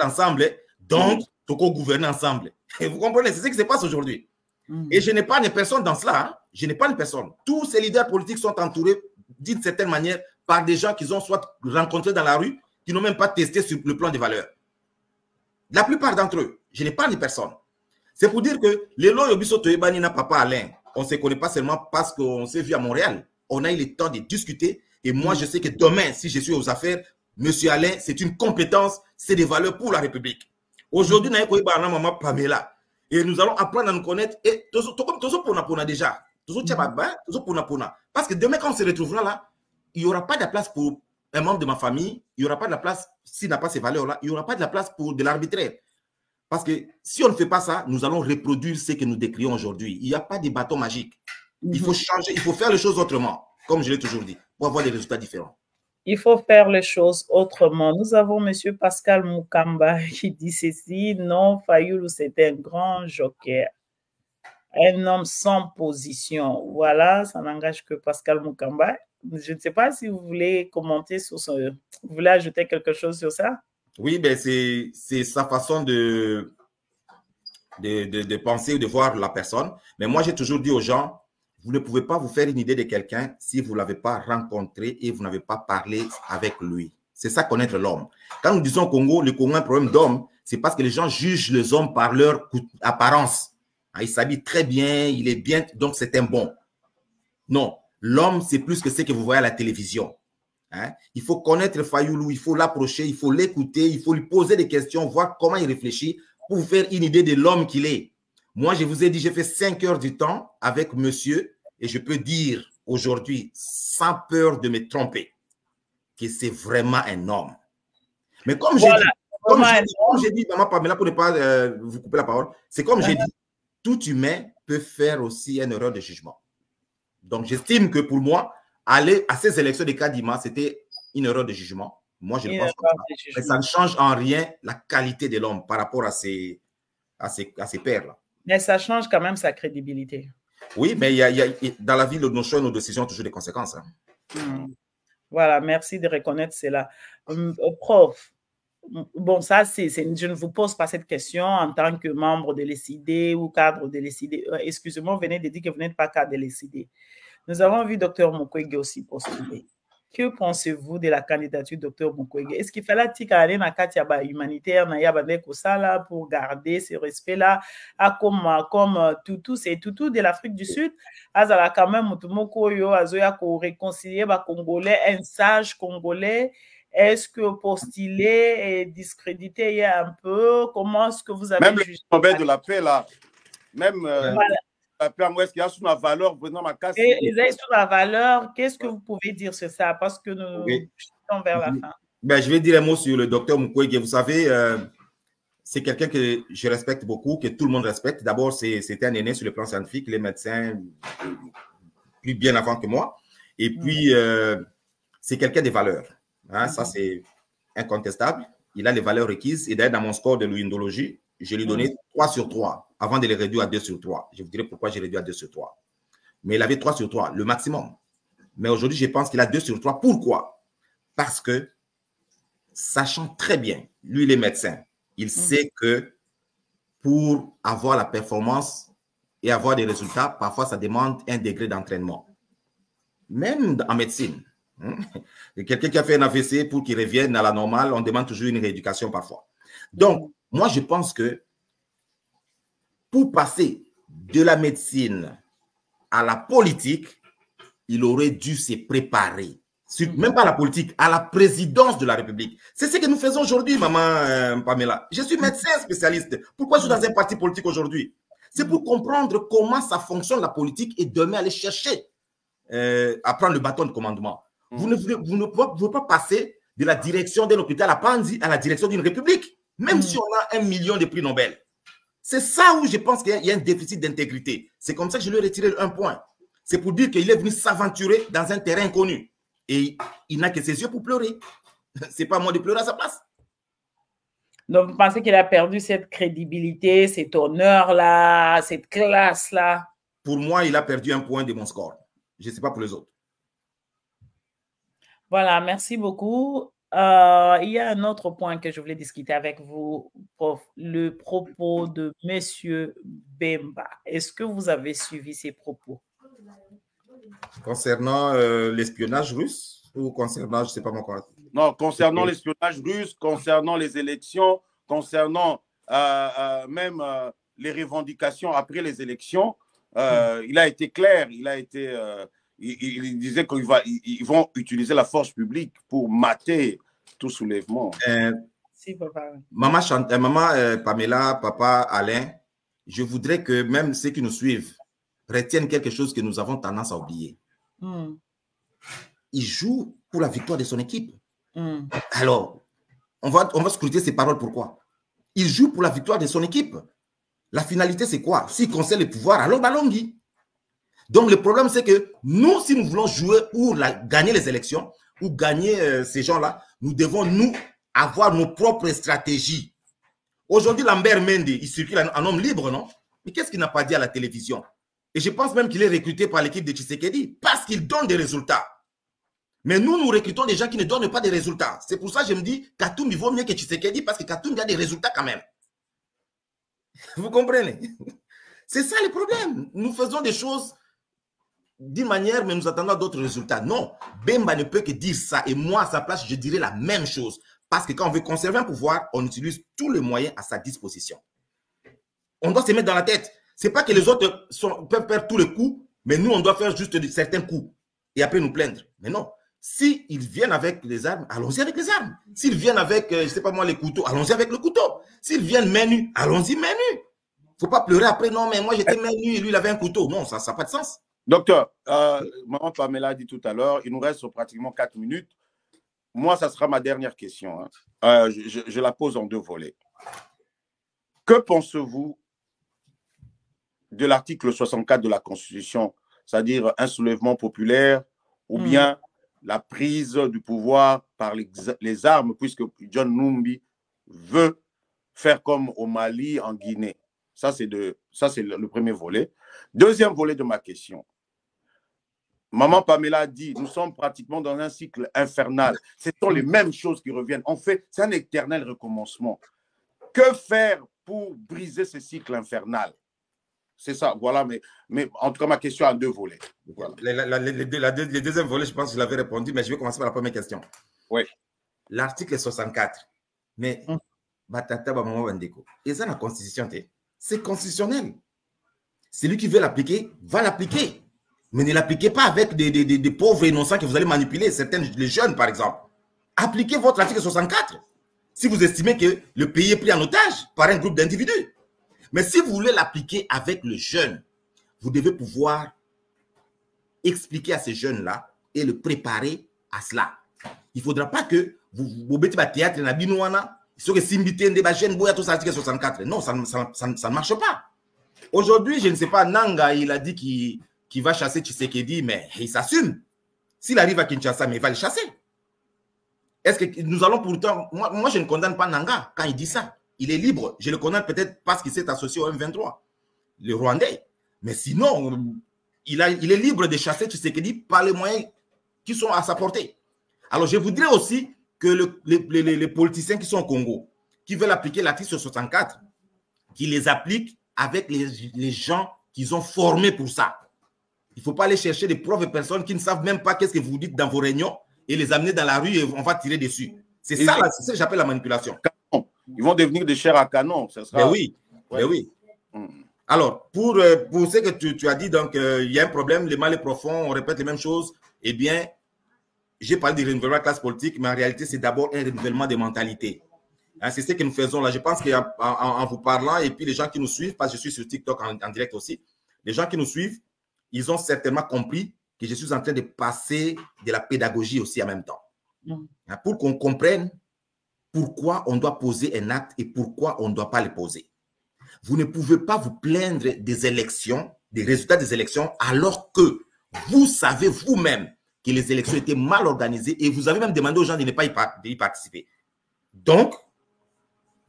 ensemble, Donc, il faut qu'on gouverne ensemble. Et vous comprenez, c'est ce qui se passe aujourd'hui. Et je n'ai pas de personne dans cela. Hein. Je n'ai pas de personne. Tous ces leaders politiques sont entourés, d'une certaine manière, par des gens qu'ils ont soit rencontrés dans la rue, qui n'ont même pas testé sur le plan des valeurs. La plupart d'entre eux, je n'ai pas de personne. C'est pour dire que les lois Yobiso Toyebani n'a Papa Alain, on ne se connaît pas seulement parce qu'on s'est vu à Montréal. On a eu le temps de discuter. Et moi, je sais que demain, si je suis aux affaires, Monsieur Alain, c'est une compétence, c'est des valeurs pour la République. Aujourd'hui, nous avons maman Pamela. Et nous allons apprendre à nous connaître. Et tout pour déjà. Parce que demain, quand on se retrouvera là, il n'y aura pas de place pour un membre de ma famille. Il n'y aura pas de place, s'il n'a pas ces valeurs-là, il n'y aura pas de la place pour de l'arbitraire. Parce que si on ne fait pas ça, nous allons reproduire ce que nous décrions aujourd'hui. Il n'y a pas de bâton magique. Il faut changer, il faut faire les choses autrement, comme je l'ai toujours dit, pour avoir des résultats différents. Il faut faire les choses autrement. Nous avons M. Pascal Mukamba qui dit ceci. Non, Fayulu, c'est un grand joker. Un homme sans position. Voilà, ça n'engage que Pascal Mukamba. Je ne sais pas si vous voulez commenter sur ça. Vous voulez ajouter quelque chose sur ça? Oui, ben c'est sa façon de penser ou de voir la personne. Mais moi, j'ai toujours dit aux gens, vous ne pouvez pas vous faire une idée de quelqu'un si vous ne l'avez pas rencontré et vous n'avez pas parlé avec lui. C'est ça, connaître l'homme. Quand nous disons au Congo, le Congo a un problème d'homme, c'est parce que les gens jugent les hommes par leur apparence. Il s'habille très bien, il est bien, donc c'est un bon. Non, l'homme, c'est plus que ce que vous voyez à la télévision. Il faut connaître Fayulu, il faut l'approcher, il faut l'écouter, il faut lui poser des questions, voir comment il réfléchit pour vous faire une idée de l'homme qu'il est. Moi, je vous ai dit, j'ai fait 5 heures du temps avec monsieur et je peux dire aujourd'hui, sans peur de me tromper, que c'est vraiment un homme. Mais comme j'ai dit, comme j'ai dit, maman Pamela, pour ne pas vous couper la parole, c'est comme j'ai dit, tout humain peut faire aussi une erreur de jugement. Donc, j'estime que pour moi, aller à ces élections de Kadima, c'était une erreur de jugement. Moi, je le pense comme ça. Mais ça ne change en rien la qualité de l'homme par rapport à ses pairs-là. Mais ça change quand même sa crédibilité. Oui, mais dans la vie, nos choix et nos décisions ont toujours des conséquences. Hein. Voilà, merci de reconnaître cela. Prof, bon, ça, je ne vous pose pas cette question en tant que membre de l'ECD ou cadre de l'ECD. Excusez-moi, vous venez de dire que vous n'êtes pas cadre de l'ECD. Nous avons vu Dr Mukwege aussi postuler. Que pensez-vous de la candidature de Dr Mukwege? Est-ce qu'il fallait aller dans le cadre humanitaire pour garder ce respect-là, comme Tutus et Tutu de l'Afrique du Sud? Azala quand même réconcilier les Congolais, un sage Congolais. Est-ce que postuler et discréditer un peu? Comment est-ce que vous avez même jugé? Même le Nobel de la paix, là, même la paix, est-ce qu'il y a sur la valeur, président Makassi? Il est sur la valeur. Qu'est-ce que vous pouvez dire sur ça? Parce que nous sommes vers la fin. Ben, je vais dire un mot sur le docteur Mukwege. Vous savez, c'est quelqu'un que je respecte beaucoup, que tout le monde respecte. D'abord, c'était un aîné sur le plan scientifique, les médecins plus bien avant que moi. Et puis, c'est quelqu'un des valeurs. Hein, ça, c'est incontestable. Il a les valeurs requises. Et d'ailleurs, dans mon score de l'indologie, je lui ai donné 3 sur 3 avant de les réduire à 2 sur 3. Je vous dirai pourquoi j'ai réduit à 2 sur 3. Mais il avait 3 sur 3, le maximum. Mais aujourd'hui, je pense qu'il a 2 sur 3. Pourquoi? Parce que, sachant très bien, lui, il est médecin, il sait que pour avoir la performance et avoir des résultats, parfois, ça demande un degré d'entraînement. Même en médecine. Quelqu'un qui a fait un AVC, pour qu'il revienne à la normale, on demande toujours une rééducation parfois. Donc, moi, je pense que pour passer de la médecine à la politique, il aurait dû se préparer. Même pas à la politique, à la présidence de la République. C'est ce que nous faisons aujourd'hui, maman Pamela. Je suis médecin spécialiste. Pourquoi je suis dans un parti politique aujourd'hui? C'est pour comprendre comment ça fonctionne la politique et demain aller chercher à prendre le bâton de commandement. Vous ne pouvez pas passer de la direction d'un hôpital à Panzi à la direction d'une république, même si on a 1 million de prix Nobel. C'est ça où je pense qu'il y a un déficit d'intégrité. C'est comme ça que je lui ai retiré 1 point. C'est pour dire qu'il est venu s'aventurer dans un terrain inconnu. Et il n'a que ses yeux pour pleurer. C'est pas à moi de pleurer à sa place. Donc, vous pensez qu'il a perdu cette crédibilité, cet honneur-là, cette classe-là? Pour moi, il a perdu 1 point de mon score. Je ne sais pas pour les autres. Voilà, merci beaucoup. Il y a un autre point que je voulais discuter avec vous, prof, le propos de Monsieur Bemba. Est-ce que vous avez suivi ces propos? Concernant l'espionnage russe ou concernant, je ne sais pas encore. Non, concernant l'espionnage russe, concernant les élections, concernant même les revendications après les élections, il a été clair, il disait qu'ils vont utiliser la force publique pour mater tout soulèvement. Si, papa. Maman Pamela, papa Alain, je voudrais que même ceux qui nous suivent retiennent quelque chose que nous avons tendance à oublier. Il joue pour la victoire de son équipe. Alors, on va scruter ses paroles. Pourquoi? Il joue pour la victoire de son équipe. La finalité, c'est quoi? S'il concerne le pouvoir, alors Balongui. Donc, le problème, c'est que nous, si nous voulons jouer pour gagner les élections ou gagner ces gens-là, nous devons, nous, avoir nos propres stratégies. Aujourd'hui, Lambert Mende, il circule un homme libre, non? Mais qu'est-ce qu'il n'a pas dit à la télévision? Et je pense même qu'il est recruté par l'équipe de Tshisekedi parce qu'il donne des résultats. Mais nous recrutons des gens qui ne donnent pas de résultats. C'est pour ça que je me dis, Katumbi vaut mieux que Tshisekedi parce que Katumbi a des résultats quand même. Vous comprenez? C'est ça le problème. Nous faisons des choses d'une manière, mais nous attendons d'autres résultats. Non, Bemba ne peut que dire ça. Et moi, à sa place, je dirais la même chose. Parce que quand on veut conserver un pouvoir, on utilise tous les moyens à sa disposition. On doit se mettre dans la tête. Ce n'est pas que les autres peuvent faire tous les coups, mais nous, on doit faire juste certains coups. Et après nous plaindre. Mais non. S'ils viennent avec les armes, allons-y avec les armes. S'ils viennent avec, je ne sais pas moi, les couteaux, allons-y avec le couteau. S'ils viennent main nue, allons-y main nue. Il ne faut pas pleurer après, non, mais moi j'étais main nue et lui il avait un couteau. Non, ça n'a pas de sens. Docteur, maman Pamela a dit tout à l'heure, il nous reste pratiquement 4 minutes. Moi, ça sera ma dernière question. Hein. Je la pose en 2 volets. Que pensez-vous de l'article 64 de la Constitution, c'est-à-dire un soulèvement populaire ou bien la prise du pouvoir par les armes, puisque John Numbi veut faire comme au Mali, en Guinée. Ça, c'est le premier volet. Deuxième volet de ma question. Maman Pamela a dit, nous sommes pratiquement dans un cycle infernal. Ce sont les mêmes choses qui reviennent. En fait, c'est un éternel recommencement. Que faire pour briser ce cycle infernal? C'est ça, voilà, mais en tout cas, ma question a 2 volets. Voilà. Le deuxième volet, je pense que je l'avais répondu, mais je vais commencer par la première question. Oui. L'article 64. Mais, Batata Bamama Bandeko, et ça, la Constitution, c'est constitutionnel. Celui qui veut l'appliquer, va l'appliquer. Mais ne l'appliquez pas avec des pauvres innocents que vous allez manipuler, les jeunes, par exemple. Appliquez votre article 64. Si vous estimez que le pays est pris en otage par un groupe d'individus. Mais si vous voulez l'appliquer avec le jeune, vous devez pouvoir expliquer à ces jeunes-là et le préparer à cela. Il ne faudra pas que vous mettez le théâtre dans la binouana, sur que Simbité, des jeunes, tout ça, article 64. Non, ça ne marche pas. Aujourd'hui, je ne sais pas, Nanga, il a dit qu'il va chasser Tshisekedi, mais il s'assume. S'il arrive à Kinshasa, mais il va le chasser. Est-ce que nous allons pourtant... Moi, je ne condamne pas Nanga quand il dit ça. Il est libre. Je le condamne peut-être parce qu'il s'est associé au M23, le Rwandais. Mais sinon, il est libre de chasser Tshisekedi par les moyens qui sont à sa portée. Alors, je voudrais aussi que les politiciens qui sont au Congo, qui veulent appliquer l'article 64, qu'ils les appliquent avec les gens qu'ils ont formés pour ça. Il ne faut pas aller chercher des pauvres personnes qui ne savent même pas qu'est-ce que vous dites dans vos réunions et les amener dans la rue et on va tirer dessus. C'est ça que j'appelle la manipulation. Ils vont devenir des chairs à canon. Ça sera... Mais oui, ouais. Mais oui. Alors, pour ce que tu as dit, donc, il y a un problème, le mal est profond, on répète les mêmes choses. Eh bien, j'ai parlé du renouvellement de la classe politique, mais en réalité, c'est d'abord un renouvellement des mentalités. Hein, c'est ce que nous faisons là. Je pense qu'en vous parlant, et puis les gens qui nous suivent, parce que je suis sur TikTok en direct aussi, les gens qui nous suivent, ils ont certainement compris que je suis en train de passer de la pédagogie aussi en même temps. Hein, pour qu'on comprenne pourquoi on doit poser un acte et pourquoi on ne doit pas le poser. Vous ne pouvez pas vous plaindre des élections, des résultats des élections, alors que vous savez vous-même que les élections étaient mal organisées et vous avez même demandé aux gens de ne pas y participer. Donc,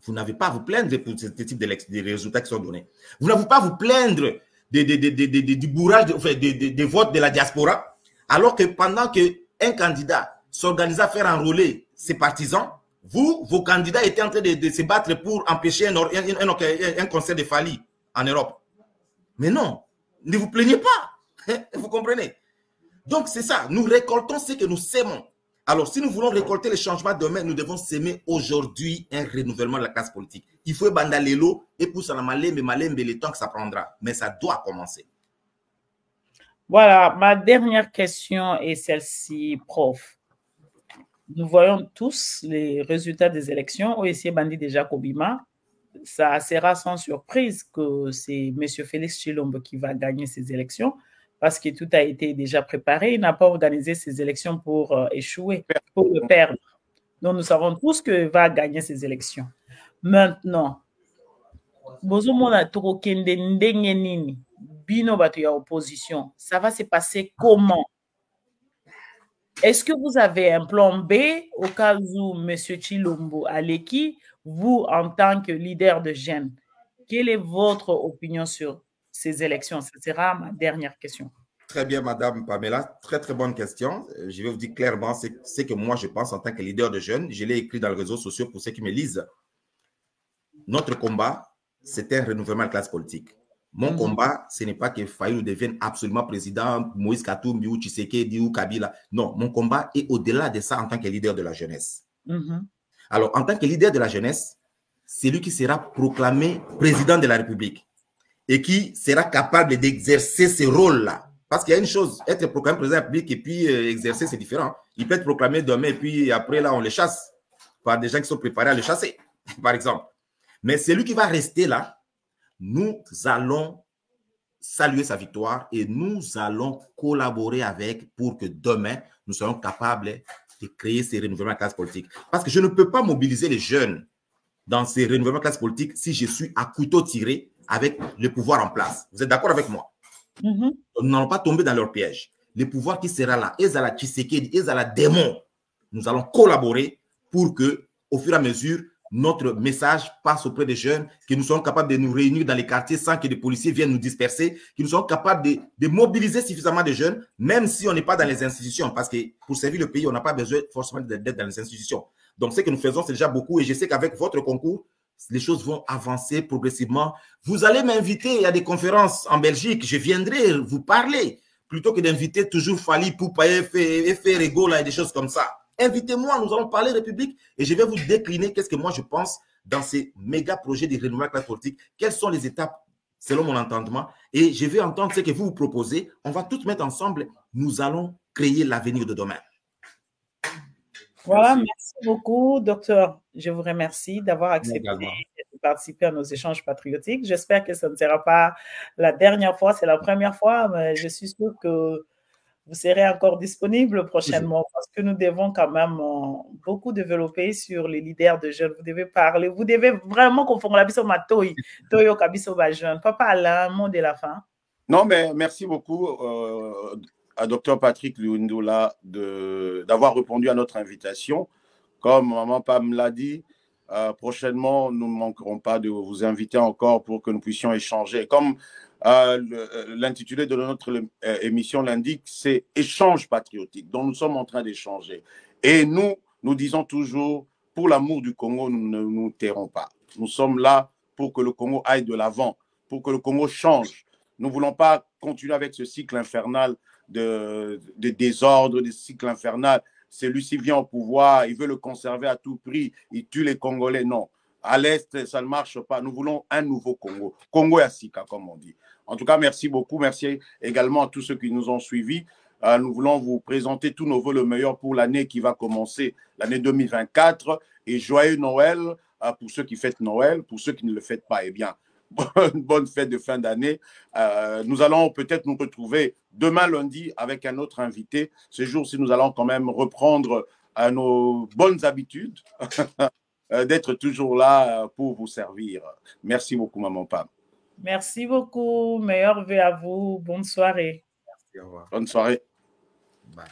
vous n'avez pas à vous plaindre pour ce type de résultats qui sont donnés. Vous n'avez pas à vous plaindre du bourrage, des votes de la diaspora, alors que pendant qu'un candidat s'organise à faire enrôler ses partisans, vos candidats étaient en train de se battre pour empêcher un concert de Fali en Europe. Mais non, ne vous plaignez pas. Vous comprenez? Donc, c'est ça. Nous récoltons ce que nous sémons. Alors, si nous voulons récolter les changements demain, nous devons s'aimer aujourd'hui un renouvellement de la classe politique. Il faut bandalélo et pour ça, malembe, le temps que ça prendra. Mais ça doit commencer. Voilà, ma dernière question est celle-ci, prof. Nous voyons tous les résultats des élections. OEC Bandi déjà Kobima. Ça sera sans surprise que c'est M. Félix Tshilombo qui va gagner ces élections parce que tout a été déjà préparé. Il n'a pas organisé ces élections pour échouer, pour le perdre. Donc, nous savons tous qu'il va gagner ces élections. Maintenant, bino bato ya opposition, ça va se passer comment? Est-ce que vous avez un plan B au cas où M. Tshilombo Aleki, vous, en tant que leader de jeunes, quelle est votre opinion sur ces élections? Ce sera ma dernière question. Très bien, Madame Pamela. Très, très bonne question. Je vais vous dire clairement ce que moi, je pense en tant que leader de jeunes. Je l'ai écrit dans les réseaux sociaux pour ceux qui me lisent. Notre combat, c'est un renouvellement de la classe politique. Mon combat, ce n'est pas que Fayulu devienne absolument président, Moïse Katumbi ou Tshisekedi ou Kabila. Non, mon combat est au-delà de ça en tant que leader de la jeunesse. Alors, en tant que leader de la jeunesse, c'est lui qui sera proclamé président de la République et qui sera capable d'exercer ce rôle-là. Parce qu'il y a une chose, être proclamé président de la République et puis exercer, c'est différent. Il peut être proclamé demain et puis après, là, on le chasse par des gens qui sont préparés à le chasser, par exemple. Mais c'est lui qui va rester là. Nous allons saluer sa victoire et nous allons collaborer avec pour que demain, nous soyons capables de créer ces renouvellements de classe politique. Parce que je ne peux pas mobiliser les jeunes dans ces renouvellements de classe politique si je suis à couteau tiré avec le pouvoir en place. Vous êtes d'accord avec moi? Nous n'allons pas tomber dans leur piège. Le pouvoir qui sera là, Ezala Tshisekedi, Ezala démon, nous allons collaborer pour que, au fur et à mesure, notre message passe auprès des jeunes, que nous soyons capables de nous réunir dans les quartiers sans que des policiers viennent nous disperser, que nous soyons capables de mobiliser suffisamment de jeunes, même si on n'est pas dans les institutions, parce que pour servir le pays, on n'a pas besoin forcément d'être dans les institutions. Donc, ce que nous faisons, c'est déjà beaucoup, et je sais qu'avec votre concours, les choses vont avancer progressivement. Vous allez m'inviter à des conférences en Belgique, je viendrai vous parler, plutôt que d'inviter toujours Fali Poupa et Ferrego et des choses comme ça. Invitez-moi, nous allons parler République et je vais vous décliner qu'est-ce que moi je pense dans ces méga projets de renouvellement de la classe politique. Quelles sont les étapes selon mon entendement et je vais entendre ce que vous proposez. On va tout mettre ensemble. Nous allons créer l'avenir de demain. Voilà, merci beaucoup, docteur. Je vous remercie d'avoir accepté de participer à nos échanges patriotiques. J'espère que ce ne sera pas la dernière fois, c'est la première fois, mais je suis sûre que vous serez encore disponible prochainement parce que nous devons quand même beaucoup développer sur les leaders de jeunes. Vous devez parler, vous devez vraiment confondre la biso matoi, toyo kabiso ba jeune. Papa Alain, mot de la fin. Non, mais merci beaucoup à Dr Patrick Lundula d'avoir répondu à notre invitation. Comme Maman Pam l'a dit, prochainement, nous ne manquerons pas de vous inviter encore pour que nous puissions échanger. Comme l'intitulé de notre émission l'indique, c'est échange patriotique. Donc, nous sommes en train d'échanger. Et nous disons toujours, pour l'amour du Congo, nous ne nous tairons pas. Nous sommes là pour que le Congo aille de l'avant, pour que le Congo change. Nous ne voulons pas continuer avec ce cycle infernal de désordre, de cycle infernal. Celui-ci vient au pouvoir, il veut le conserver à tout prix, il tue les Congolais. Non, à l'Est, ça ne marche pas. Nous voulons un nouveau Congo. Congo Yassika, comme on dit. En tout cas, merci beaucoup. Merci également à tous ceux qui nous ont suivis. Nous voulons vous présenter tous nos vœux le meilleur pour l'année qui va commencer, l'année 2024. Et joyeux Noël pour ceux qui fêtent Noël, pour ceux qui ne le fêtent pas. Eh bien, bonne fête de fin d'année. Nous allons peut-être nous retrouver demain lundi avec un autre invité. Ce jour-ci, nous allons quand même reprendre nos bonnes habitudes d'être toujours là pour vous servir. Merci beaucoup, Maman Pam. Merci beaucoup. Meilleurs vœux à vous. Bonne soirée. Merci, au revoir. Bonne soirée. Bye.